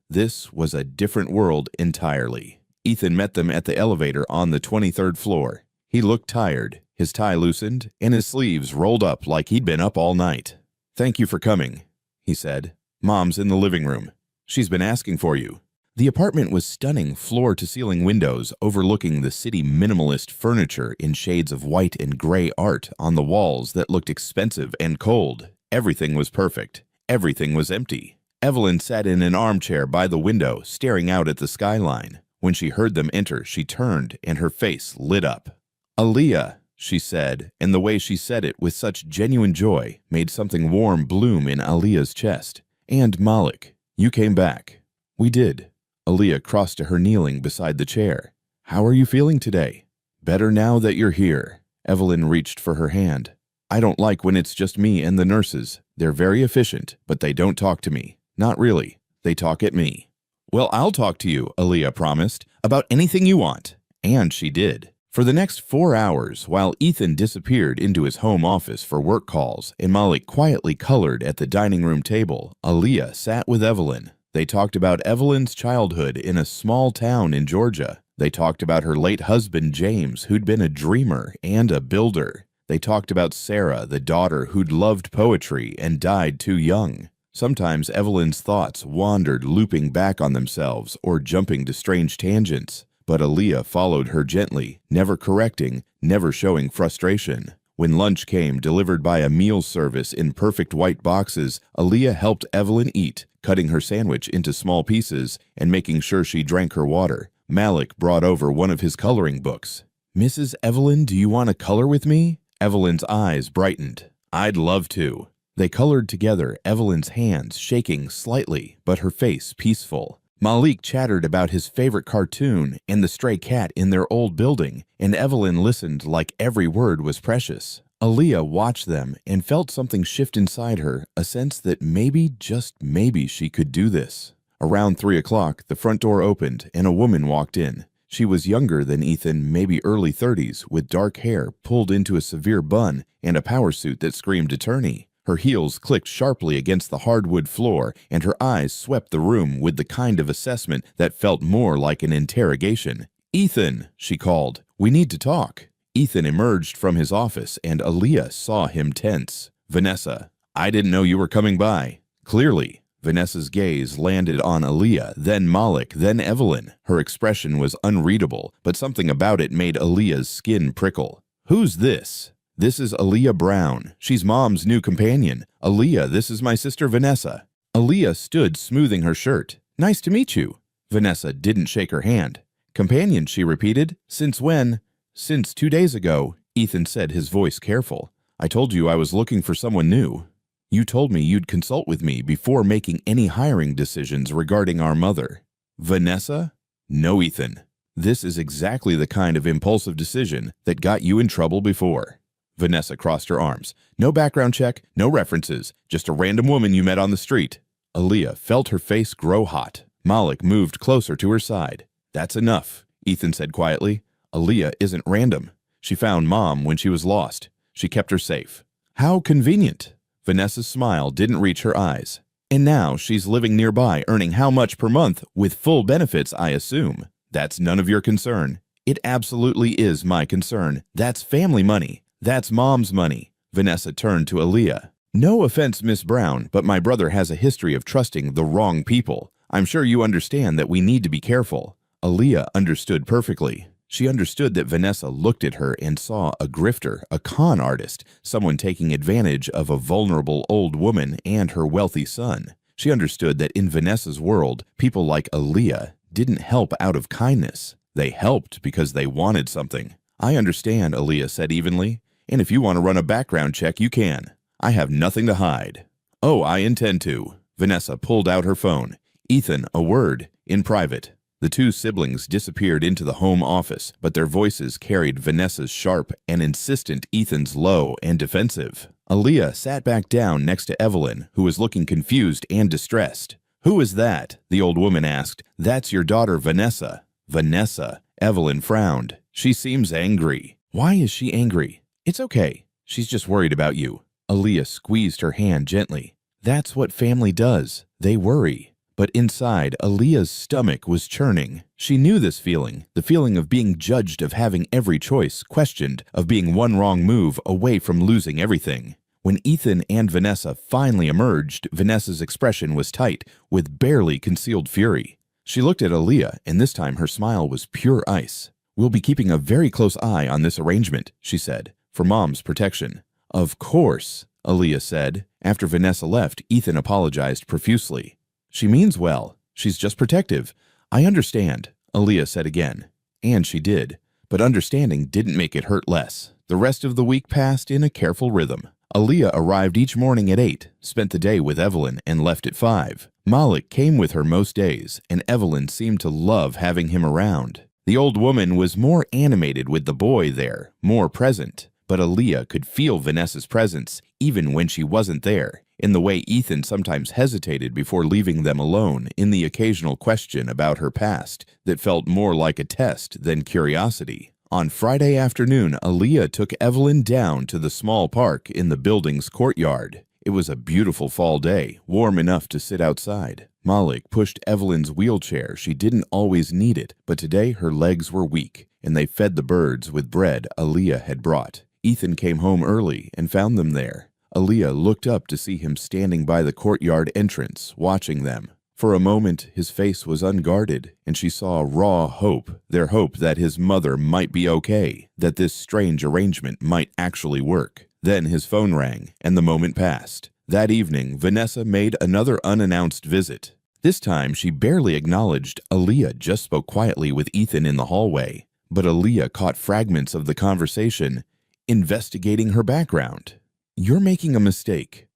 was a different world entirely. Ethan met them at the elevator on the 23rd floor. He looked tired, his tie loosened, and his sleeves rolled up like he'd been up all night. "Thank you for coming," he said. "Mom's in the living room. She's been asking for you." The apartment was stunning floor-to-ceiling windows overlooking the city minimalist furniture in shades of white and gray art on the walls that looked expensive and cold. Everything was perfect. Everything was empty. Evelyn sat in an armchair by the window, staring out at the skyline. When she heard them enter, she turned, and her face lit up. "Aaliyah," she said, and the way she said it with such genuine joy made something warm bloom in Aaliyah's chest. "And Malik, you came back." "We did." Aaliyah crossed to her, kneeling beside the chair. "How are you feeling today?" "Better now that you're here." Evelyn reached for her hand. "I don't like when it's just me and the nurses. They're very efficient, but they don't talk to me. Not really. They talk at me." "Well, I'll talk to you," Aaliyah promised, "about anything you want." And she did. For the next 4 hours, while Ethan disappeared into his home office for work calls and Malik quietly colored at the dining room table, Aaliyah sat with Evelyn. They talked about Evelyn's childhood in a small town in Georgia, They talked about her late husband, James, who'd been a dreamer and a builder. They talked about Sarah, the daughter who'd loved poetry and died too young. Sometimes Evelyn's thoughts wandered, looping back on themselves or jumping to strange tangents. But Aaliyah followed her gently, never correcting, never showing frustration. When lunch came, delivered by a meal service in perfect white boxes, Aaliyah helped Evelyn eat, cutting her sandwich into small pieces and making sure she drank her water. Malik brought over one of his coloring books. "Mrs. Evelyn, do you want to color with me?" Evelyn's eyes brightened. "I'd love to." They colored together, Evelyn's hands shaking slightly, but her face peaceful. Malik chattered about his favorite cartoon and the stray cat in their old building, and Evelyn listened like every word was precious. Aaliyah watched them and felt something shift inside her, a sense that maybe, just maybe, she could do this. Around 3 o'clock, the front door opened and a woman walked in. She was younger than Ethan, maybe early 30s, with dark hair pulled into a severe bun and a power suit that screamed attorney. Her heels clicked sharply against the hardwood floor, and her eyes swept the room with the kind of assessment that felt more like an interrogation. "Ethan," she called, "we need to talk." Ethan emerged from his office, and Aaliyah saw him tense. "Vanessa, I didn't know you were coming by." Clearly, Vanessa's gaze landed on Aaliyah, then Malik, then Evelyn. Her expression was unreadable, but something about it made Aaliyah's skin prickle. "Who's this?" "This is Aaliyah Brown. She's Mom's new companion. Aaliyah, this is my sister Vanessa." Aaliyah stood smoothing her shirt. "Nice to meet you." Vanessa didn't shake her hand. "Companion," she repeated. "Since when?" "Since 2 days ago," Ethan said, his voice careful. "I told you I was looking for someone new. You told me you'd consult with me before making any hiring decisions regarding our mother." "Vanessa?" "No, Ethan. This is exactly the kind of impulsive decision that got you in trouble before." Vanessa crossed her arms. "No background check, no references, just a random woman you met on the street." Aaliyah felt her face grow hot. Malik moved closer to her side. "That's enough," Ethan said quietly. "Aaliyah isn't random. She found Mom when she was lost. She kept her safe." "How convenient." Vanessa's smile didn't reach her eyes. "And now she's living nearby, earning how much per month, with full benefits, I assume." "That's none of your concern." "It absolutely is my concern. That's family money. That's Mom's money." Vanessa turned to Aaliyah. "No offense, Miss Brown, but my brother has a history of trusting the wrong people. I'm sure you understand that we need to be careful." Aaliyah understood perfectly. She understood that Vanessa looked at her and saw a grifter, a con artist, someone taking advantage of a vulnerable old woman and her wealthy son. She understood that in Vanessa's world, people like Aaliyah didn't help out of kindness. They helped because they wanted something. "I understand," Aaliyah said evenly. "And if you want to run a background check, you can. I have nothing to hide." "Oh, I intend to." Vanessa pulled out her phone. "Ethan, a word, in private." The two siblings disappeared into the home office, but their voices carried Vanessa's sharp and insistent, Ethan's low and defensive. Aaliyah sat back down next to Evelyn, who was looking confused and distressed. "Who is that?" the old woman asked. "That's your daughter, Vanessa." "Vanessa." Evelyn frowned. "She seems angry." "Why is she angry?" "It's okay. She's just worried about you." Aaliyah squeezed her hand gently. "That's what family does. They worry." But inside, Aaliyah's stomach was churning. She knew this feeling, the feeling of being judged, of having every choice questioned, of being one wrong move away from losing everything. When Ethan and Vanessa finally emerged, Vanessa's expression was tight, with barely concealed fury. She looked at Aaliyah, and this time her smile was pure ice. "We'll be keeping a very close eye on this arrangement," she said, "for Mom's protection." "Of course," Aaliyah said. After Vanessa left, Ethan apologized profusely. "She means well. She's just protective." "I understand," Aaliyah said again. And she did. But understanding didn't make it hurt less. The rest of the week passed in a careful rhythm. Aaliyah arrived each morning at 8, spent the day with Evelyn, and left at 5. Malik came with her most days, and Evelyn seemed to love having him around. The old woman was more animated with the boy there, more present. But Aaliyah could feel Vanessa's presence, even when she wasn't there, in the way Ethan sometimes hesitated before leaving them alone, in the occasional question about her past that felt more like a test than curiosity. On Friday afternoon, Aaliyah took Evelyn down to the small park in the building's courtyard. It was a beautiful fall day, warm enough to sit outside. Malik pushed Evelyn's wheelchair. She didn't always need it, but today her legs were weak, and they fed the birds with bread Aaliyah had brought. Ethan came home early and found them there. Aaliyah looked up to see him standing by the courtyard entrance, watching them. For a moment, his face was unguarded, and she saw raw hope, their hope that his mother might be okay, that this strange arrangement might actually work. Then his phone rang, and the moment passed. That evening, Vanessa made another unannounced visit. This time, she barely acknowledged. Aaliyah just spoke quietly with Ethan in the hallway, but Aaliyah caught fragments of the conversation, investigating her background. "You're making a mistake.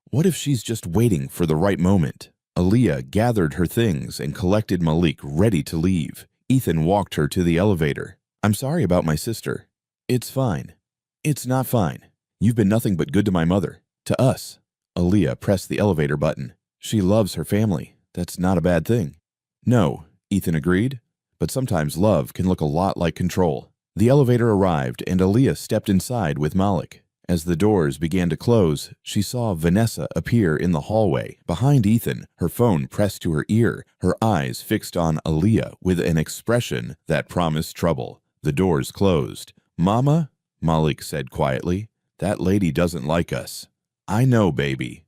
What if she's just waiting for the right moment?" Aaliyah gathered her things and collected Malik, ready to leave. Ethan walked her to the elevator. "I'm sorry about my sister." "It's fine." "It's not fine. You've been nothing but good to my mother, to us." Aaliyah pressed the elevator button. "She loves her family. That's not a bad thing." "No," Ethan agreed, "but sometimes love can look a lot like control." The elevator arrived, and Aaliyah stepped inside with Malik. As the doors began to close, she saw Vanessa appear in the hallway, behind Ethan, her phone pressed to her ear, her eyes fixed on Aaliyah with an expression that promised trouble. The doors closed. "Mama," Malik said quietly, "that lady doesn't like us." "I know, baby."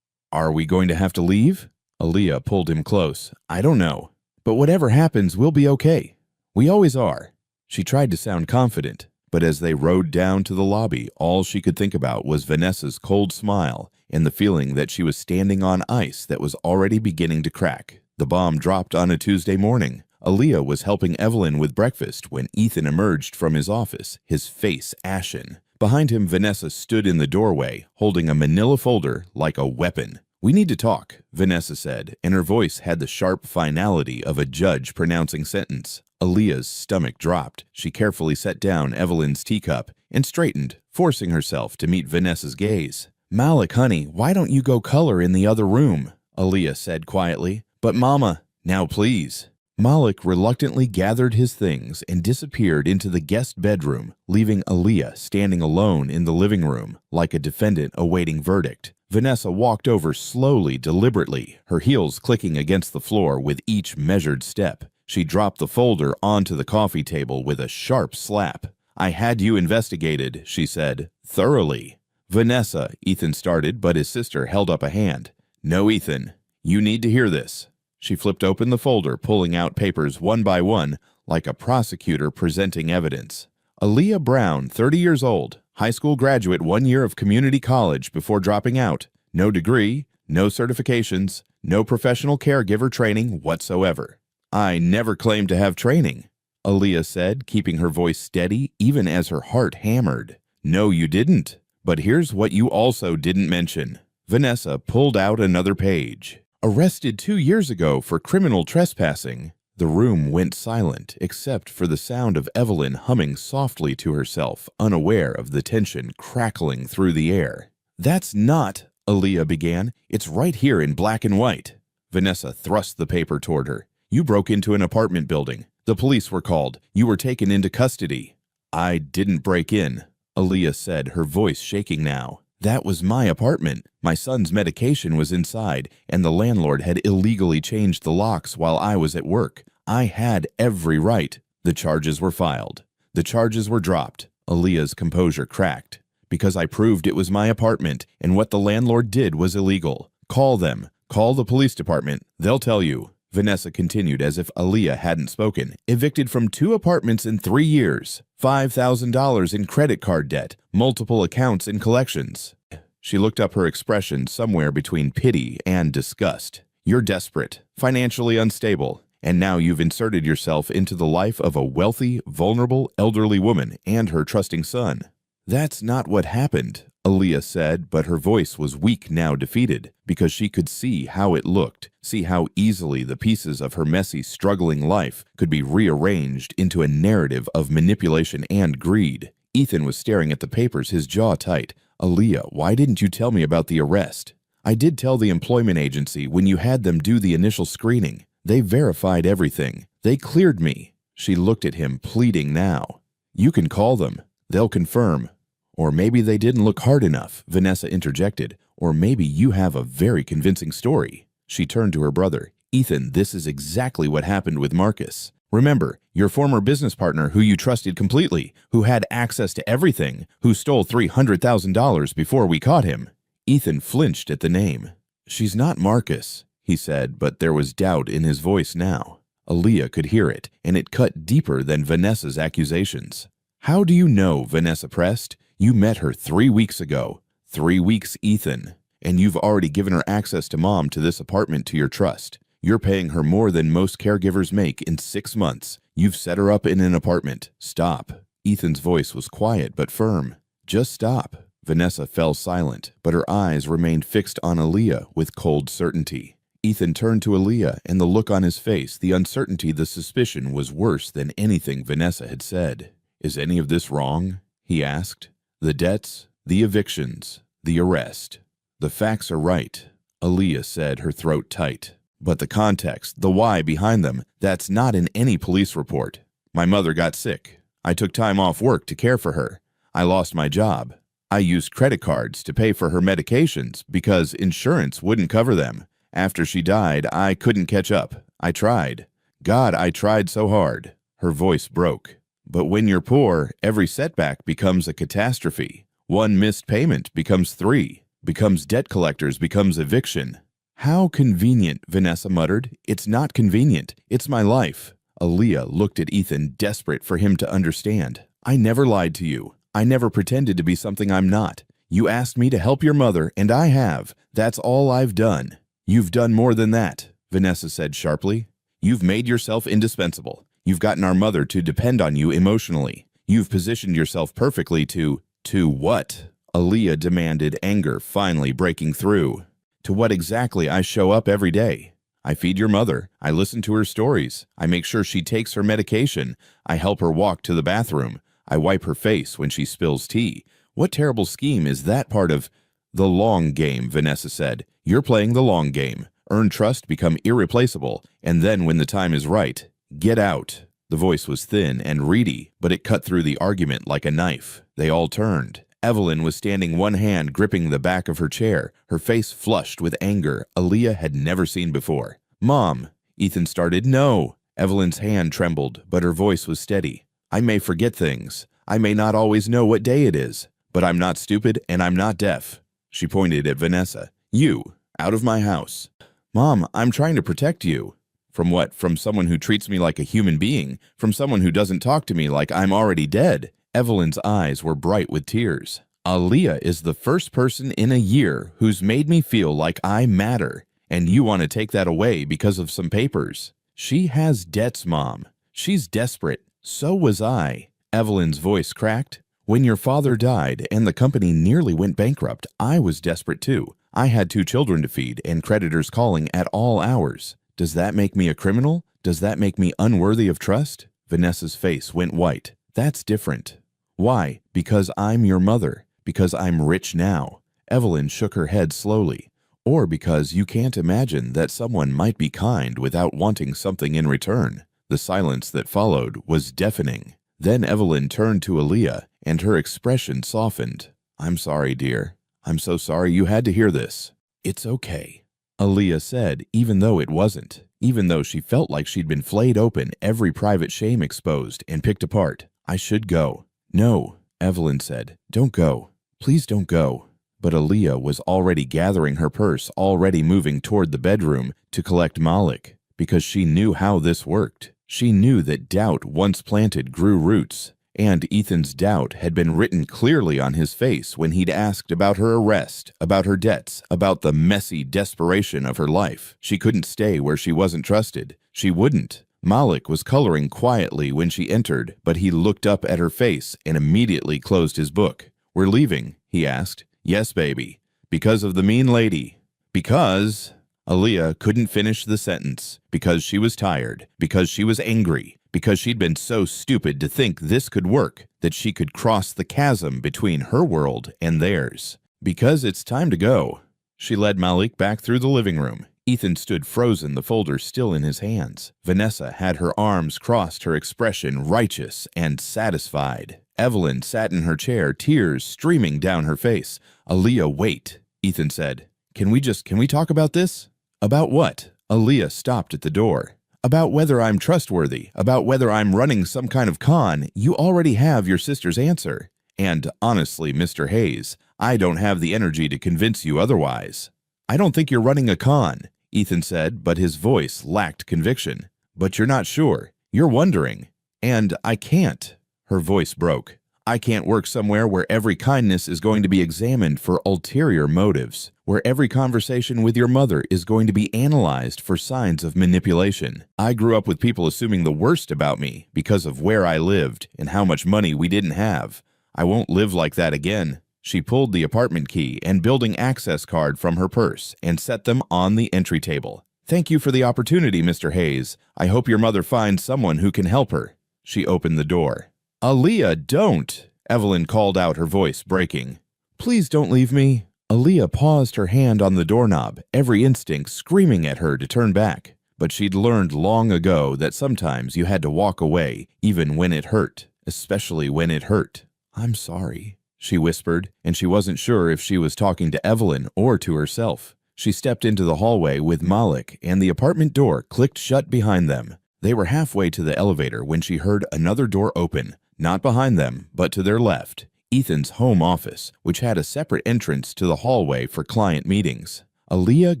"Are we going to have to leave?" Aaliyah pulled him close. "I don't know. But whatever happens, we'll be okay. We always are." She tried to sound confident, but as they rode down to the lobby, all she could think about was Vanessa's cold smile and the feeling that she was standing on ice that was already beginning to crack. The bomb dropped on a Tuesday morning. Aaliyah was helping Evelyn with breakfast when Ethan emerged from his office, his face ashen. Behind him, Vanessa stood in the doorway, holding a manila folder like a weapon. "We need to talk," Vanessa said, and her voice had the sharp finality of a judge pronouncing sentence. Aaliyah's stomach dropped. She carefully set down Evelyn's teacup and straightened, forcing herself to meet Vanessa's gaze. "Malik, honey, why don't you go color in the other room?" Aaliyah said quietly. "But Mama." "Now please." Malik reluctantly gathered his things and disappeared into the guest bedroom, leaving Aaliyah standing alone in the living room, like a defendant awaiting verdict. Vanessa walked over slowly, deliberately, her heels clicking against the floor with each measured step. She dropped the folder onto the coffee table with a sharp slap. "I had you investigated," she said, "thoroughly." "Vanessa," Ethan started, but his sister held up a hand. "No, Ethan, you need to hear this." She flipped open the folder, pulling out papers one by one, like a prosecutor presenting evidence. Aaliyah Brown, 30 years old, high school graduate, 1 year of community college before dropping out. No degree, no certifications, no professional caregiver training whatsoever. "I never claimed to have training," Aaliyah said, keeping her voice steady even as her heart hammered. "No, you didn't. But here's what you also didn't mention." Vanessa pulled out another page. "Arrested 2 years ago for criminal trespassing." The room went silent, except for the sound of Evelyn humming softly to herself, unaware of the tension crackling through the air. "That's not," Aaliyah began. "It's right here in black and white." Vanessa thrust the paper toward her. "You broke into an apartment building. The police were called. You were taken into custody." "I didn't break in," Aaliyah said, her voice shaking now. "That was my apartment. My son's medication was inside, and the landlord had illegally changed the locks while I was at work. I had every right." "The charges were filed. The charges were dropped." Aaliyah's composure cracked. "Because I proved it was my apartment, and what the landlord did was illegal. Call them. Call the police department. They'll tell you." Vanessa continued as if Aaliyah hadn't spoken. "Evicted from 2 apartments in 3 years. $5,000 in credit card debt. Multiple accounts in collections." She looked up, her expression somewhere between pity and disgust. "You're desperate, financially unstable, and now you've inserted yourself into the life of a wealthy, vulnerable, elderly woman and her trusting son." "That's not what happened," Aaliyah said, but her voice was weak now, defeated, because she could see how it looked, see how easily the pieces of her messy, struggling life could be rearranged into a narrative of manipulation and greed. Ethan was staring at the papers, his jaw tight. "Aaliyah, why didn't you tell me about the arrest?" "I did tell the employment agency when you had them do the initial screening. They verified everything. They cleared me." She looked at him, pleading now. "You can call them. They'll confirm." "Or maybe they didn't look hard enough," Vanessa interjected. "Or maybe you have a very convincing story." She turned to her brother. Ethan, this is exactly what happened with Marcus. Remember, your former business partner who you trusted completely, who had access to everything, who stole $300,000 before we caught him. Ethan flinched at the name. She's not Marcus, he said, but there was doubt in his voice now. Aaliyah could hear it, and it cut deeper than Vanessa's accusations. How do you know? Vanessa pressed. You met her 3 weeks ago. 3 weeks, Ethan. And you've already given her access to Mom to this apartment to your trust. You're paying her more than most caregivers make in 6 months. You've set her up in an apartment. Stop. Ethan's voice was quiet but firm. Just stop. Vanessa fell silent, but her eyes remained fixed on Aaliyah with cold certainty. Ethan turned to Aaliyah, and the look on his face, the uncertainty, the suspicion was worse than anything Vanessa had said. Is any of this wrong? He asked. The debts, the evictions, the arrest. The facts are right, Aaliyah said, her throat tight. But the context, the why behind them, that's not in any police report. My mother got sick. I took time off work to care for her. I lost my job. I used credit cards to pay for her medications because insurance wouldn't cover them. After she died, I couldn't catch up. I tried. God, I tried so hard. Her voice broke. But when you're poor, every setback becomes a catastrophe. One missed payment becomes 3. Becomes debt collectors, becomes eviction. How convenient, Vanessa muttered. It's not convenient. It's my life. Aaliyah looked at Ethan, desperate for him to understand. I never lied to you. I never pretended to be something I'm not. You asked me to help your mother, and I have. That's all I've done. You've done more than that, Vanessa said sharply. You've made yourself indispensable. You've gotten our mother to depend on you emotionally. You've positioned yourself perfectly to what? Aaliyah demanded, anger finally breaking through. To what exactly? I show up every day. I feed your mother. I listen to her stories. I make sure she takes her medication. I help her walk to the bathroom. I wipe her face when she spills tea. What terrible scheme is that part of the long game? Vanessa said. You're playing the long game. Earn trust, become irreplaceable, and then when the time is right, get out. The voice was thin and reedy, but it cut through the argument like a knife. They all turned. Evelyn was standing, one hand gripping the back of her chair, her face flushed with anger Aaliyah had never seen before. Mom, Ethan started. No. Evelyn's hand trembled, but her voice was steady. I may forget things. I may not always know what day it is, but I'm not stupid and I'm not deaf. She pointed at Vanessa. You, out of my house. Mom, I'm trying to protect you. From what? From someone who treats me like a human being? From someone who doesn't talk to me like I'm already dead? Evelyn's eyes were bright with tears. Aaliyah is the first person in a year who's made me feel like I matter, and you want to take that away because of some papers. She has debts, Mom. She's desperate. So was I. Evelyn's voice cracked. When your father died and the company nearly went bankrupt, I was desperate too. I had 2 children to feed and creditors calling at all hours. Does that make me a criminal? Does that make me unworthy of trust? Vanessa's face went white. That's different. Why? Because I'm your mother. Because I'm rich now. Evelyn shook her head slowly. Or because you can't imagine that someone might be kind without wanting something in return. The silence that followed was deafening. Then Evelyn turned to Aaliyah, and her expression softened. I'm sorry, dear. I'm so sorry you had to hear this. It's okay, Aaliyah said, even though it wasn't. Even though she felt like she'd been flayed open, every private shame exposed and picked apart. I should go. No, Evelyn said. Don't go. Please don't go. But Aaliyah was already gathering her purse, already moving toward the bedroom to collect Malik, because she knew how this worked. She knew that doubt once planted grew roots, and Ethan's doubt had been written clearly on his face when he'd asked about her arrest, about her debts, about the messy desperation of her life. She couldn't stay where she wasn't trusted. She wouldn't. Malik was coloring quietly when she entered, but he looked up at her face and immediately closed his book. We're leaving, he asked. Yes, baby. Because of the mean lady. Because... Aaliyah couldn't finish the sentence. Because she was tired. Because she was angry. Because she'd been so stupid to think this could work, that she could cross the chasm between her world and theirs. Because it's time to go. She led Malik back through the living room. Ethan stood frozen, the folder still in his hands. Vanessa had her arms crossed, her expression righteous and satisfied. Evelyn sat in her chair, tears streaming down her face. Aaliyah, wait, Ethan said. Can we talk about this? About what? Aaliyah stopped at the door. About whether I'm trustworthy, about whether I'm running some kind of con, you already have your sister's answer. And honestly, Mr. Hayes, I don't have the energy to convince you otherwise. I don't think you're running a con, Ethan said, but his voice lacked conviction. But you're not sure. You're wondering. And I can't. Her voice broke. I can't work somewhere where every kindness is going to be examined for ulterior motives, where every conversation with your mother is going to be analyzed for signs of manipulation. I grew up with people assuming the worst about me because of where I lived and how much money we didn't have. I won't live like that again. She pulled the apartment key and building access card from her purse and set them on the entry table. Thank you for the opportunity, Mr. Hayes. I hope your mother finds someone who can help her. She opened the door. Aaliyah, don't! Evelyn called out, her voice breaking. Please don't leave me. Aaliyah paused, her hand on the doorknob, every instinct screaming at her to turn back. But she'd learned long ago that sometimes you had to walk away, even when it hurt, especially when it hurt. I'm sorry, she whispered, and she wasn't sure if she was talking to Evelyn or to herself. She stepped into the hallway with Malik, and the apartment door clicked shut behind them. They were halfway to the elevator when she heard another door open. Not behind them, but to their left, Ethan's home office, which had a separate entrance to the hallway for client meetings. Aaliyah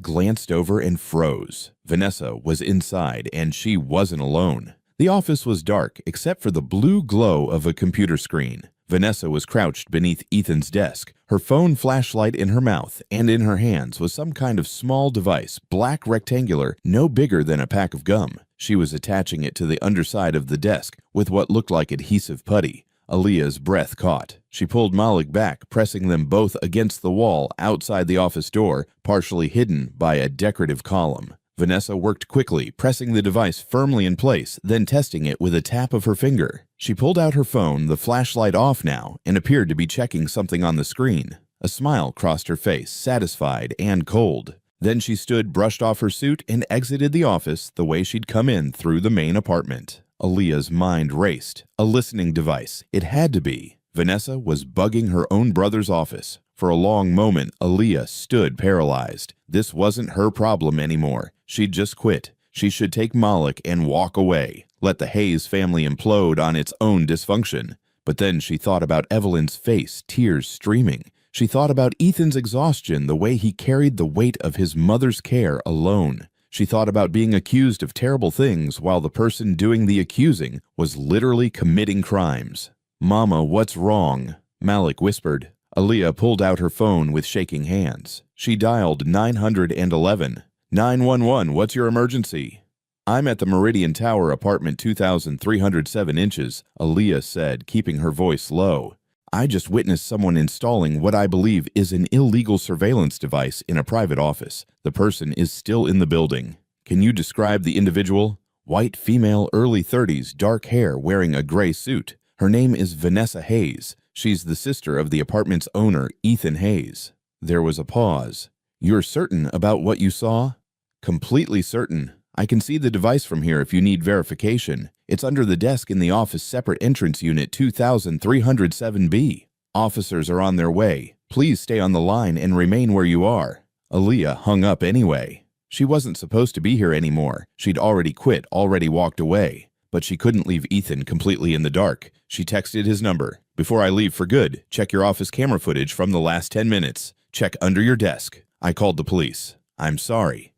glanced over and froze. Vanessa was inside, and she wasn't alone. The office was dark, except for the blue glow of a computer screen. Vanessa was crouched beneath Ethan's desk, her phone flashlight in her mouth, and in her hands was some kind of small device, black rectangular, no bigger than a pack of gum. She was attaching it to the underside of the desk with what looked like adhesive putty. Aaliyah's breath caught. She pulled Malik back, pressing them both against the wall outside the office door, partially hidden by a decorative column. Vanessa worked quickly, pressing the device firmly in place, then testing it with a tap of her finger. She pulled out her phone, the flashlight off now, and appeared to be checking something on the screen. A smile crossed her face, satisfied and cold. Then she stood, brushed off her suit, and exited the office the way she'd come in through the main apartment. Aaliyah's mind raced. A listening device. It had to be. Vanessa was bugging her own brother's office. For a long moment, Aaliyah stood paralyzed. This wasn't her problem anymore. She'd just quit. She should take Malik and walk away. Let the Hayes family implode on its own dysfunction. But then she thought about Evelyn's face, tears streaming. She thought about Ethan's exhaustion, the way he carried the weight of his mother's care alone. She thought about being accused of terrible things while the person doing the accusing was literally committing crimes. Mama, what's wrong? Malik whispered. Aaliyah pulled out her phone with shaking hands. She dialed 911. 911, what's your emergency? I'm at the Meridian Tower, apartment 2,307 inches, Aaliyah said, keeping her voice low. I just witnessed someone installing what I believe is an illegal surveillance device in a private office. The person is still in the building. Can you describe the individual? White female, early 30s, dark hair, wearing a gray suit. Her name is Vanessa Hayes. She's the sister of the apartment's owner, Ethan Hayes. There was a pause. You're certain about what you saw? Completely certain. I can see the device from here if you need verification. It's under the desk in the office separate entrance unit 2307B. Officers are on their way. Please stay on the line and remain where you are. Aaliyah hung up anyway. She wasn't supposed to be here anymore. She'd already quit, already walked away. But she couldn't leave Ethan completely in the dark. She texted his number. Before I leave for good, check your office camera footage from the last 10 minutes. Check under your desk. I called the police. I'm sorry.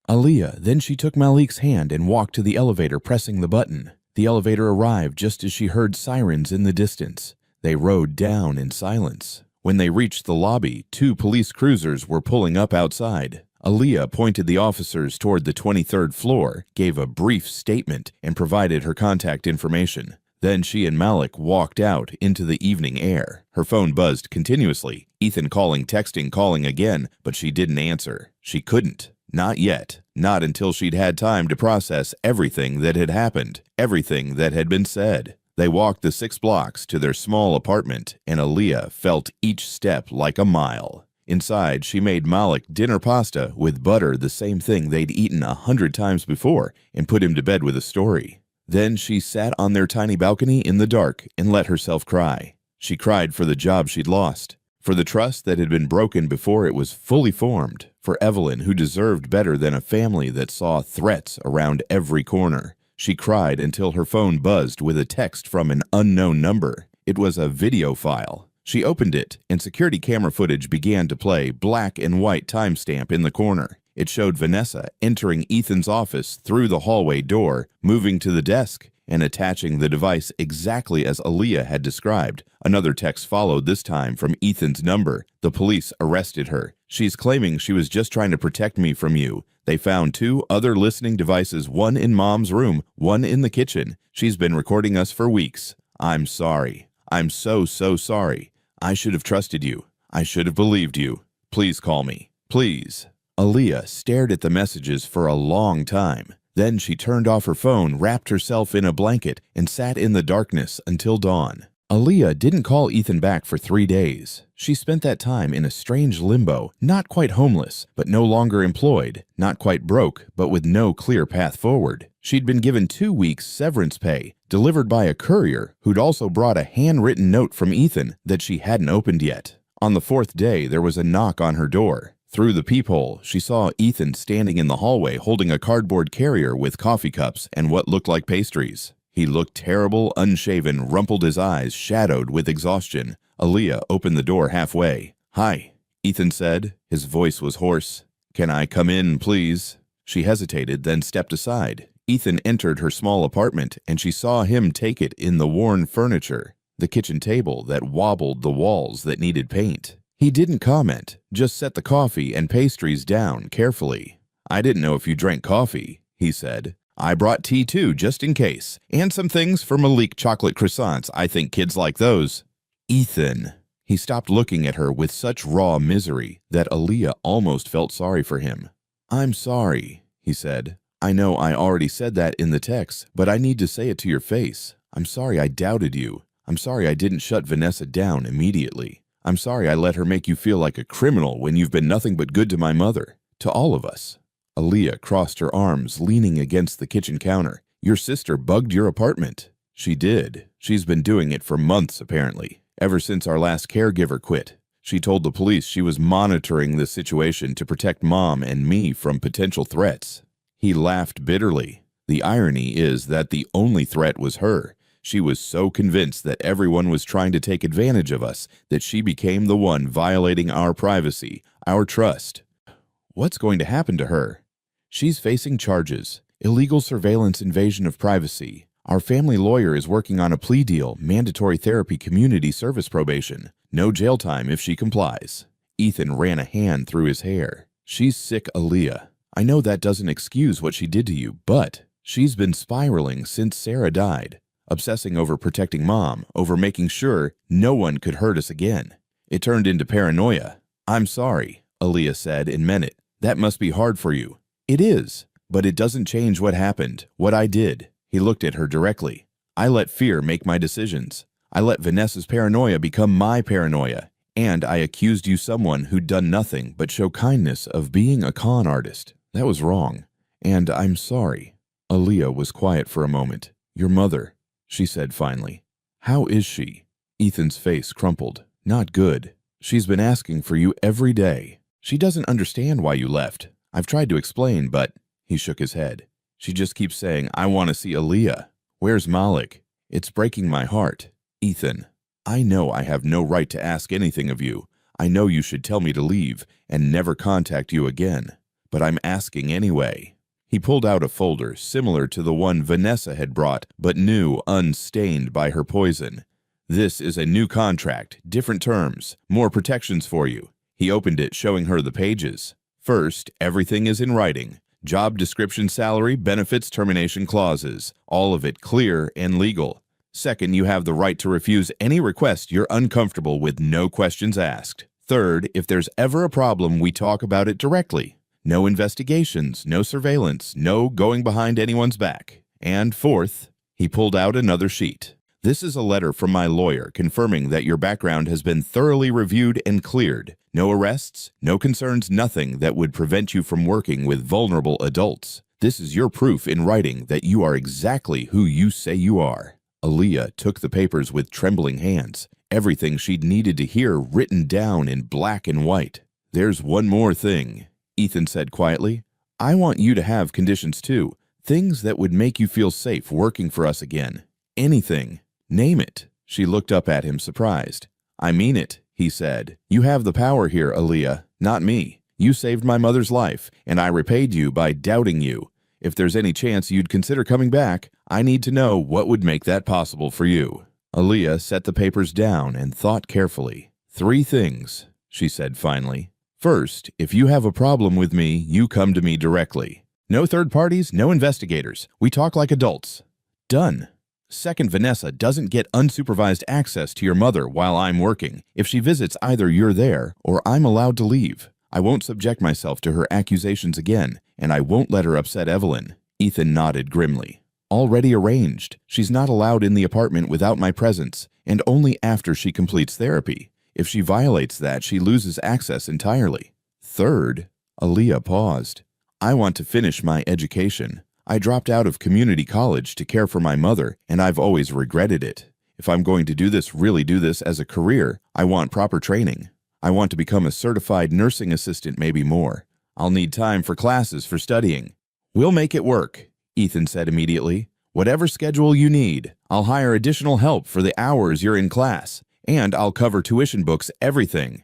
Aaliyah, then she took Malik's hand and walked to the elevator, pressing the button. The elevator arrived just as she heard sirens in the distance. They rode down in silence. When they reached the lobby, 2 police cruisers were pulling up outside. Aaliyah pointed the officers toward the 23rd floor, gave a brief statement, and provided her contact information. Then she and Malik walked out into the evening air. Her phone buzzed continuously. Ethan calling, texting, calling again, but she didn't answer. She couldn't. Not yet. Not until she'd had time to process everything that had happened, everything that had been said. They walked the 6 blocks to their small apartment, and Aaliyah felt each step like a mile. Inside, she made Malik dinner pasta with butter, the same thing they'd eaten 100 times before, and put him to bed with a story. Then she sat on their tiny balcony in the dark and let herself cry. She cried for the job she'd lost, For the trust that had been broken before it was fully formed, for Evelyn, who deserved better than a family that saw threats around every corner. She cried until her phone buzzed with a text from an unknown number. It was a video file. She opened it, and security camera footage began to play, black and white timestamp in the corner. It showed Vanessa entering Ethan's office through the hallway door, moving to the desk, and attaching the device exactly as Aaliyah had described. Another text followed, this time from Ethan's number. The police arrested her. She's claiming she was just trying to protect me from you. They found 2 other listening devices, one in Mom's room, one in the kitchen. She's been recording us for weeks. I'm sorry. I'm so sorry. I should have trusted you. I should have believed you. Please call me. Please. Aaliyah stared at the messages for a long time. Then she turned off her phone, wrapped herself in a blanket, and sat in the darkness until dawn. Aaliyah didn't call Ethan back for 3 days. She spent that time in a strange limbo, not quite homeless, but no longer employed, not quite broke, but with no clear path forward. She'd been given 2 weeks severance pay, delivered by a courier who'd also brought a handwritten note from Ethan that she hadn't opened yet. On the 4th day, there was a knock on her door. Through the peephole, she saw Ethan standing in the hallway holding a cardboard carrier with coffee cups and what looked like pastries. He looked terrible, unshaven, rumpled his eyes, shadowed with exhaustion. Aaliyah opened the door halfway. "Hi," Ethan said. His voice was hoarse. "Can I come in, please?" She hesitated, then stepped aside. Ethan entered her small apartment, and she saw him take it in the worn furniture, the kitchen table that wobbled, the walls that needed paint. He didn't comment, just set the coffee and pastries down carefully. "I didn't know if you drank coffee," he said. "I brought tea too, just in case. And some things for Malik chocolate croissants. I think kids like those." Ethan. He stopped looking at her with such raw misery that Aaliyah almost felt sorry for him. "I'm sorry," he said. "I know I already said that in the text, but I need to say it to your face. I'm sorry I doubted you. I'm sorry I didn't shut Vanessa down immediately. I'm sorry I let her make you feel like a criminal when you've been nothing but good to my mother, to all of us." Aaliyah crossed her arms, leaning against the kitchen counter. "Your sister bugged your apartment." "She did. She's been doing it for months, apparently, ever since our last caregiver quit. She told the police she was monitoring the situation to protect Mom and me from potential threats." He laughed bitterly. The irony is that the only threat was her. She was so convinced that everyone was trying to take advantage of us that she became the one violating our privacy, our trust. What's going to happen to her? She's facing charges, illegal surveillance, invasion of privacy. Our family lawyer is working on a plea deal, mandatory therapy, community service probation. No jail time if she complies. Ethan ran a hand through his hair. "She's sick, Aaliyah. I know that doesn't excuse what she did to you, but she's been spiraling since Sarah died. Obsessing over protecting Mom, over making sure no one could hurt us again. It turned into paranoia." "I'm sorry," Aaliyah said and meant it. "That must be hard for you." "It is, but it doesn't change what happened, what I did." He looked at her directly. "I let fear make my decisions. I let Vanessa's paranoia become my paranoia. And I accused you, someone who'd done nothing but show kindness, of being a con artist. That was wrong. And I'm sorry." Aaliyah was quiet for a moment. "Your mother," she said finally. "How is she?" Ethan's face crumpled. "Not good. She's been asking for you every day. She doesn't understand why you left. I've tried to explain, but—" He shook his head. "She just keeps saying, 'I want to see Aaliyah. Where's Malik?' It's breaking my heart." "Ethan, I know I have no right to ask anything of you. I know you should tell me to leave and never contact you again. But I'm asking anyway." He pulled out a folder similar to the one Vanessa had brought, but new, unstained by her poison. "This is a new contract, different terms, more protections for you." He opened it, showing her the pages. "First, everything is in writing. Job description, salary, benefits, termination clauses. All of it clear and legal. Second, you have the right to refuse any request you're uncomfortable with, no questions asked. Third, if there's ever a problem, we talk about it directly. No investigations, no surveillance, no going behind anyone's back. And fourth," he pulled out another sheet. "This is a letter from my lawyer confirming that your background has been thoroughly reviewed and cleared. No arrests, no concerns, nothing that would prevent you from working with vulnerable adults. This is your proof in writing that you are exactly who you say you are." Aaliyah took the papers with trembling hands. everything she'd needed to hear written down in black and white. "There's one more thing," Ethan said quietly. "I want you to have conditions too, things that would make you feel safe working for us again. Anything. Name it." She looked up at him surprised. "I mean it," he said. "You have the power here, Aaliyah, not me. You saved my mother's life, and I repaid you by doubting you. If there's any chance you'd consider coming back, I need to know what would make that possible for you." Aaliyah set the papers down and thought carefully. "3 things," she said finally. "First, if you have a problem with me, you come to me directly. No third parties, no investigators. We talk like adults. Done. Second, Vanessa doesn't get unsupervised access to your mother while I'm working. If she visits, either you're there or I'm allowed to leave. I won't subject myself to her accusations again, and I won't let her upset Evelyn." Ethan nodded grimly. "Already arranged. She's not allowed in the apartment without my presence, and only after she completes therapy. If she violates that, she loses access entirely. Third," Aaliyah paused, "I want to finish my education. I dropped out of community college to care for my mother, and I've always regretted it. If I'm going to really do this as a career, I want proper training. I want to become a certified nursing assistant, maybe more. I'll need time for classes for studying." "We'll make it work," Ethan said immediately. "Whatever schedule you need. I'll hire additional help for the hours you're in class, and I'll cover tuition books, everything.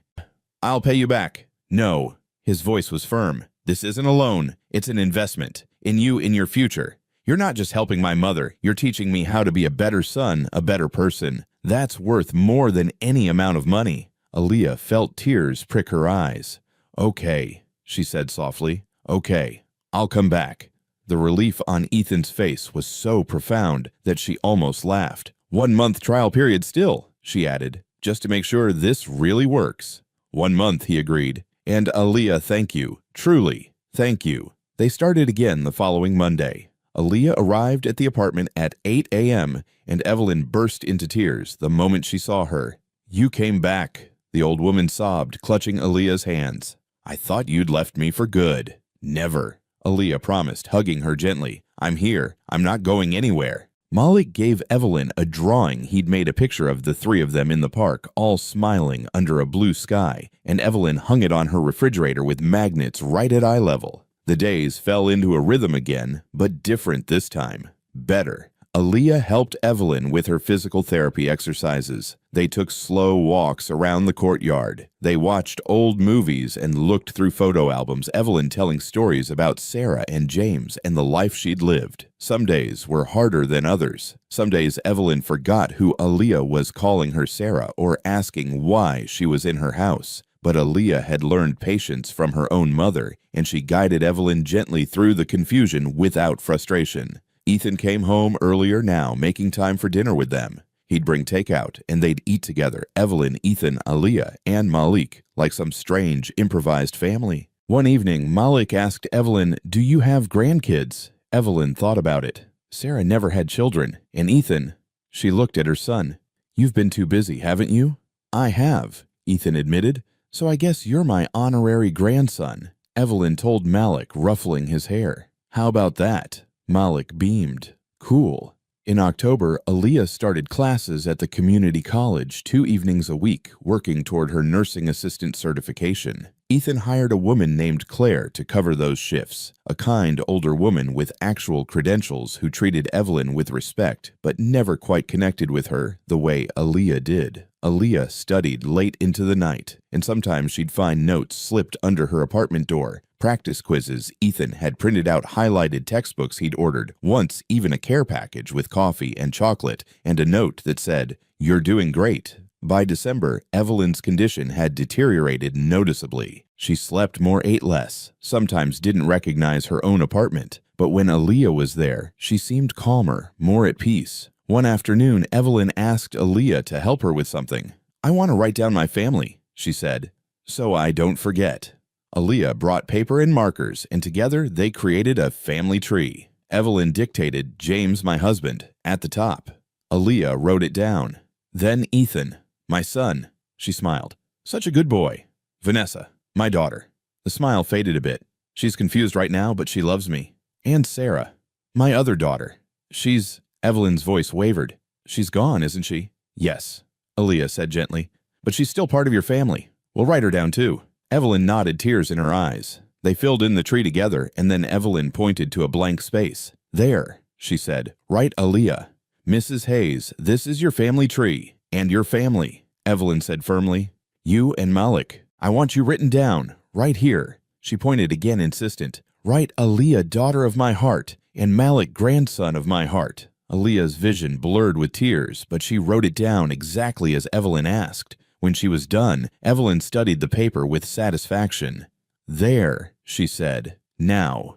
I'll pay you back." "No." His voice was firm. "This isn't a loan. It's an investment. In you, in your future. You're not just helping my mother. You're teaching me how to be a better son, a better person. That's worth more than any amount of money." Aaliyah felt tears prick her eyes. "Okay," she said softly. "Okay. I'll come back." The relief on Ethan's face was so profound that she almost laughed. "1-month trial period still," she added, "just to make sure this really works." 1 month, he agreed. "And Aaliyah, thank you. Truly, thank you." They started again the following Monday. Aaliyah arrived at the apartment at 8 a.m., and Evelyn burst into tears the moment she saw her. "You came back," the old woman sobbed, clutching Aaliyah's hands. "I thought you'd left me for good." "Never," Aaliyah promised, hugging her gently. "I'm here. I'm not going anywhere." Malik gave Evelyn a drawing he'd made a picture of the 3 of them in the park, all smiling under a blue sky, and Evelyn hung it on her refrigerator with magnets right at eye level. The days fell into a rhythm again, but different this time. Better. Aaliyah helped Evelyn with her physical therapy exercises. They took slow walks around the courtyard. They watched old movies and looked through photo albums, Evelyn telling stories about Sarah and James and the life she'd lived. Some days were harder than others. Some days Evelyn forgot who Aaliyah was calling her Sarah or asking why she was in her house. But Aaliyah had learned patience from her own mother, and she guided Evelyn gently through the confusion without frustration. Ethan came home earlier now, making time for dinner with them. He'd bring takeout, and they'd eat together, Evelyn, Ethan, Aaliyah, and Malik, like some strange, improvised family. One evening, Malik asked Evelyn, "Do you have grandkids?" Evelyn thought about it. Sarah never had children, and Ethan... She looked at her son. "You've been too busy, haven't you?" "I have," Ethan admitted. "So I guess you're my honorary grandson," Evelyn told Malik, ruffling his hair. "How about that?" Malik beamed. "Cool." In October, Aaliyah started classes at the community college 2 evenings a week, working toward her nursing assistant certification. Ethan hired a woman named Claire to cover those shifts, a kind older woman with actual credentials who treated Evelyn with respect, but never quite connected with her the way Aaliyah did. Aaliyah studied late into the night, and sometimes she'd find notes slipped under her apartment door. Practice quizzes. Ethan had printed out highlighted textbooks he'd ordered, once even a care package with coffee and chocolate, and a note that said, "You're doing great." By December, Evelyn's condition had deteriorated noticeably. She slept more, ate less, sometimes didn't recognize her own apartment. But when Aaliyah was there, she seemed calmer, more at peace. One afternoon, Evelyn asked Aaliyah to help her with something. "I want to write down my family," she said, "so I don't forget." Aaliyah brought paper and markers, and together they created a family tree. Evelyn dictated, "James, my husband," at the top. Aaliyah wrote it down. Then Ethan, "My son," she smiled. "Such a good boy." "Vanessa, my daughter." The smile faded a bit. "She's confused right now, but she loves me." "And Sarah, my other daughter. She's..." Evelyn's voice wavered. "She's gone, isn't she?" "Yes." Aaliyah said gently. "But she's still part of your family. We'll write her down too." Evelyn nodded, tears in her eyes. They filled in the tree together, and then Evelyn pointed to a blank space. "There," she said. "Write Aaliyah. Mrs. Hayes, this is your family tree. And your family," Evelyn said firmly. "You and Malik. I want you written down, right here." She pointed again, insistent. "Write Aaliyah, daughter of my heart, and Malik, grandson of my heart." Aaliyah's vision blurred with tears, but she wrote it down exactly as Evelyn asked. When she was done, Evelyn studied the paper with satisfaction. "There," she said. "Now."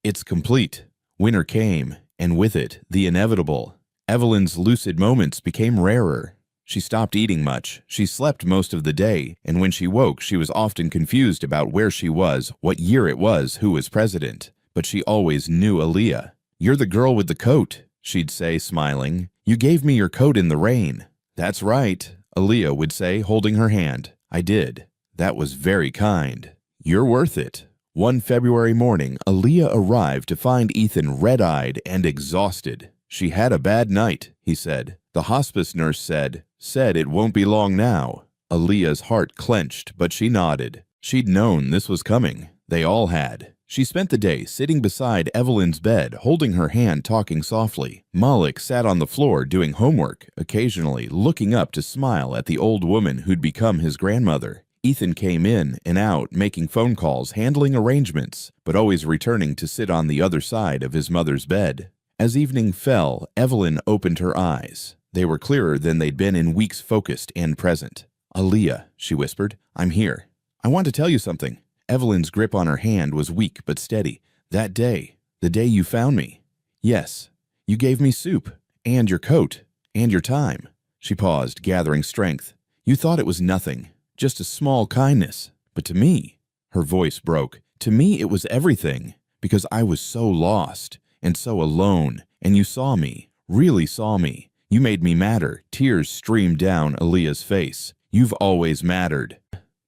It's complete. Winter came, and with it, the inevitable. Evelyn's lucid moments became rarer. She stopped eating much, she slept most of the day, and when she woke she was often confused about where she was, what year it was, who was president. But she always knew Aaliyah. "You're the girl with the coat," she'd say, smiling. "You gave me your coat in the rain." "That's right," Aaliyah would say, holding her hand. "I did. That was very kind. You're worth it." One February morning, Aaliyah arrived to find Ethan red-eyed and exhausted. "She had a bad night," he said. "The hospice nurse said it won't be long now." Aaliyah's heart clenched, but she nodded. She'd known this was coming. They all had. She spent the day sitting beside Evelyn's bed, holding her hand, talking softly. Malik sat on the floor doing homework, occasionally looking up to smile at the old woman who'd become his grandmother. Ethan came in and out, making phone calls, handling arrangements, but always returning to sit on the other side of his mother's bed. As evening fell, Evelyn opened her eyes. They were clearer than they'd been in weeks, focused and present. "Aaliyah," she whispered, "I'm here. I want to tell you something." Evelyn's grip on her hand was weak but steady. "That day, the day you found me. Yes, you gave me soup, and your coat, and your time." She paused, gathering strength. "You thought it was nothing, just a small kindness. But to me," her voice broke, "to me it was everything, because I was so lost and so alone, and you saw me, really saw me. You made me matter." Tears streamed down Aaliyah's face. "You've always mattered.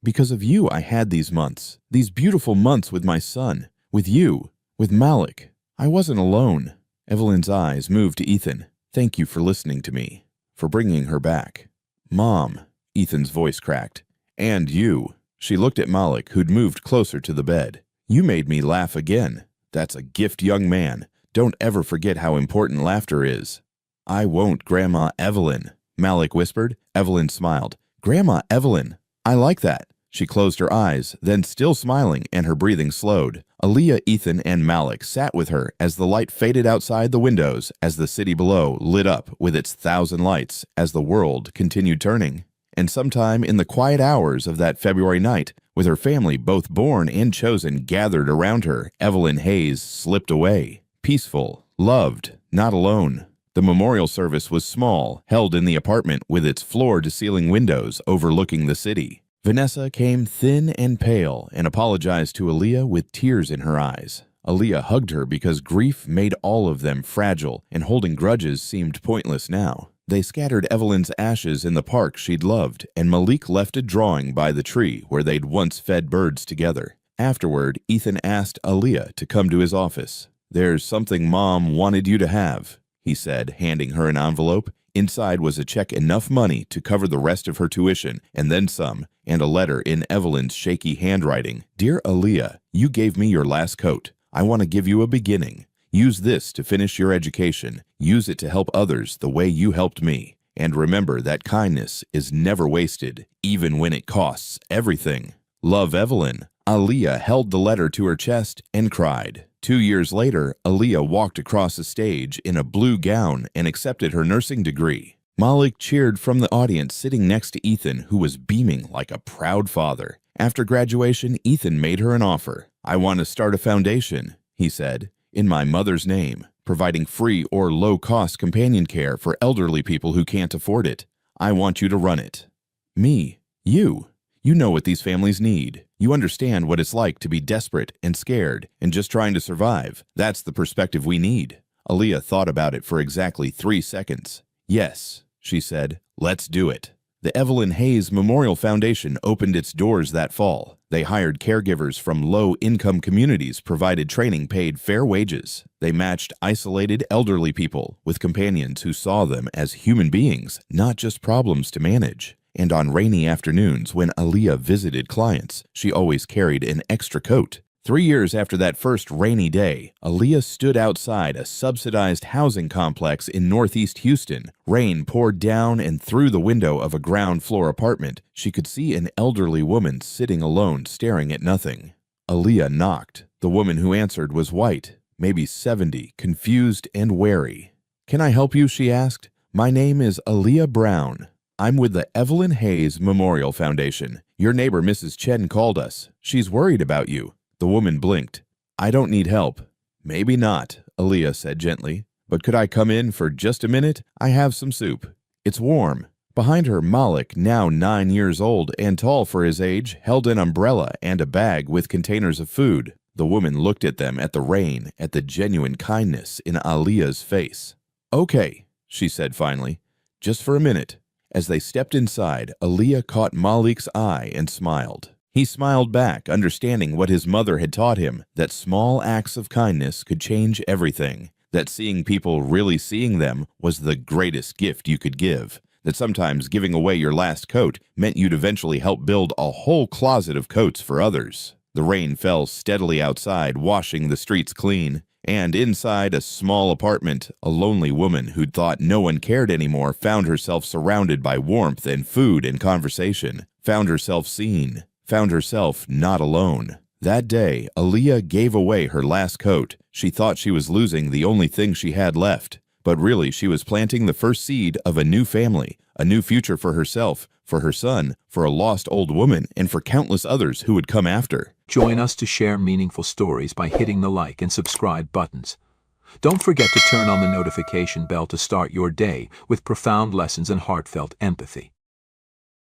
Because of you I had these months, these beautiful months with my son, with you, with Malik. I wasn't alone." Evelyn's eyes moved to Ethan. "Thank you for listening to me, for bringing her back." "Mom," Ethan's voice cracked. "And you." She looked at Malik, who'd moved closer to the bed. "You made me laugh again. That's a gift, young man. Don't ever forget how important laughter is." "I won't, Grandma Evelyn," Malik whispered. Evelyn smiled. "Grandma Evelyn, I like that." She closed her eyes, then, still smiling, and her breathing slowed. Aaliyah, Ethan, and Malik sat with her as the light faded outside the windows, as the city below lit up with its 1,000 lights, as the world continued turning. And sometime in the quiet hours of that February night, with her family, both born and chosen, gathered around her, Evelyn Hayes slipped away. Peaceful, loved, not alone. The memorial service was small, held in the apartment with its floor-to-ceiling windows overlooking the city. Vanessa came thin and pale and apologized to Aaliyah with tears in her eyes. Aaliyah hugged her because grief made all of them fragile, and holding grudges seemed pointless now. They scattered Evelyn's ashes in the park she'd loved, and Malik left a drawing by the tree where they'd once fed birds together. Afterward, Ethan asked Aaliyah to come to his office. "There's something Mom wanted you to have," he said, handing her an envelope. Inside was a check, enough money to cover the rest of her tuition, and then some, and a letter in Evelyn's shaky handwriting. "Dear Aaliyah, you gave me your last coat. I want to give you a beginning. Use this to finish your education. Use it to help others the way you helped me. And remember that kindness is never wasted, even when it costs everything. Love, Evelyn." Aaliyah held the letter to her chest and cried. 2 years later, Aaliyah walked across the stage in a blue gown and accepted her nursing degree. Malik cheered from the audience, sitting next to Ethan, who was beaming like a proud father. After graduation, Ethan made her an offer. "I want to start a foundation," he said, "in my mother's name, providing free or low-cost companion care for elderly people who can't afford it. I want you to run it." "Me? You? You know what these families need. You understand what it's like to be desperate and scared and just trying to survive. That's the perspective we need." Aaliyah thought about it for exactly 3 seconds. "Yes," she said, "let's do it." The Evelyn Hayes Memorial Foundation opened its doors that fall. They hired caregivers from low-income communities, provided training, paid fair wages. They matched isolated elderly people with companions who saw them as human beings, not just problems to manage. And on rainy afternoons when Aaliyah visited clients, she always carried an extra coat. 3 years after that first rainy day, Aaliyah stood outside a subsidized housing complex in northeast Houston. Rain poured down, and through the window of a ground-floor apartment, she could see an elderly woman sitting alone, staring at nothing. Aaliyah knocked. The woman who answered was white, maybe 70, confused and wary. "Can I help you?" she asked. "My name is Aaliyah Brown. I'm with the Evelyn Hayes Memorial Foundation. Your neighbor, Mrs. Chen, called us. She's worried about you." The woman blinked. "I don't need help." "Maybe not," Aaliyah said gently. "But could I come in for just a minute? I have some soup. It's warm." Behind her, Malik, now 9 years old and tall for his age, held an umbrella and a bag with containers of food. The woman looked at them, at the rain, at the genuine kindness in Aaliyah's face. "Okay," she said finally. "Just for a minute." As they stepped inside, Aaliyah caught Malik's eye and smiled. He smiled back, understanding what his mother had taught him, that small acts of kindness could change everything, that seeing people really seeing them was the greatest gift you could give, that sometimes giving away your last coat meant you'd eventually help build a whole closet of coats for others. The rain fell steadily outside, washing the streets clean, and inside a small apartment, a lonely woman who'd thought no one cared anymore found herself surrounded by warmth and food and conversation, found herself seen, found herself not alone. That day, Aaliyah gave away her last coat. She thought she was losing the only thing she had left, but really she was planting the first seed of a new family, a new future for herself, for her son, for a lost old woman, and for countless others who would come after. Join us to share meaningful stories by hitting the like and subscribe buttons. Don't forget to turn on the notification bell to start your day with profound lessons and heartfelt empathy.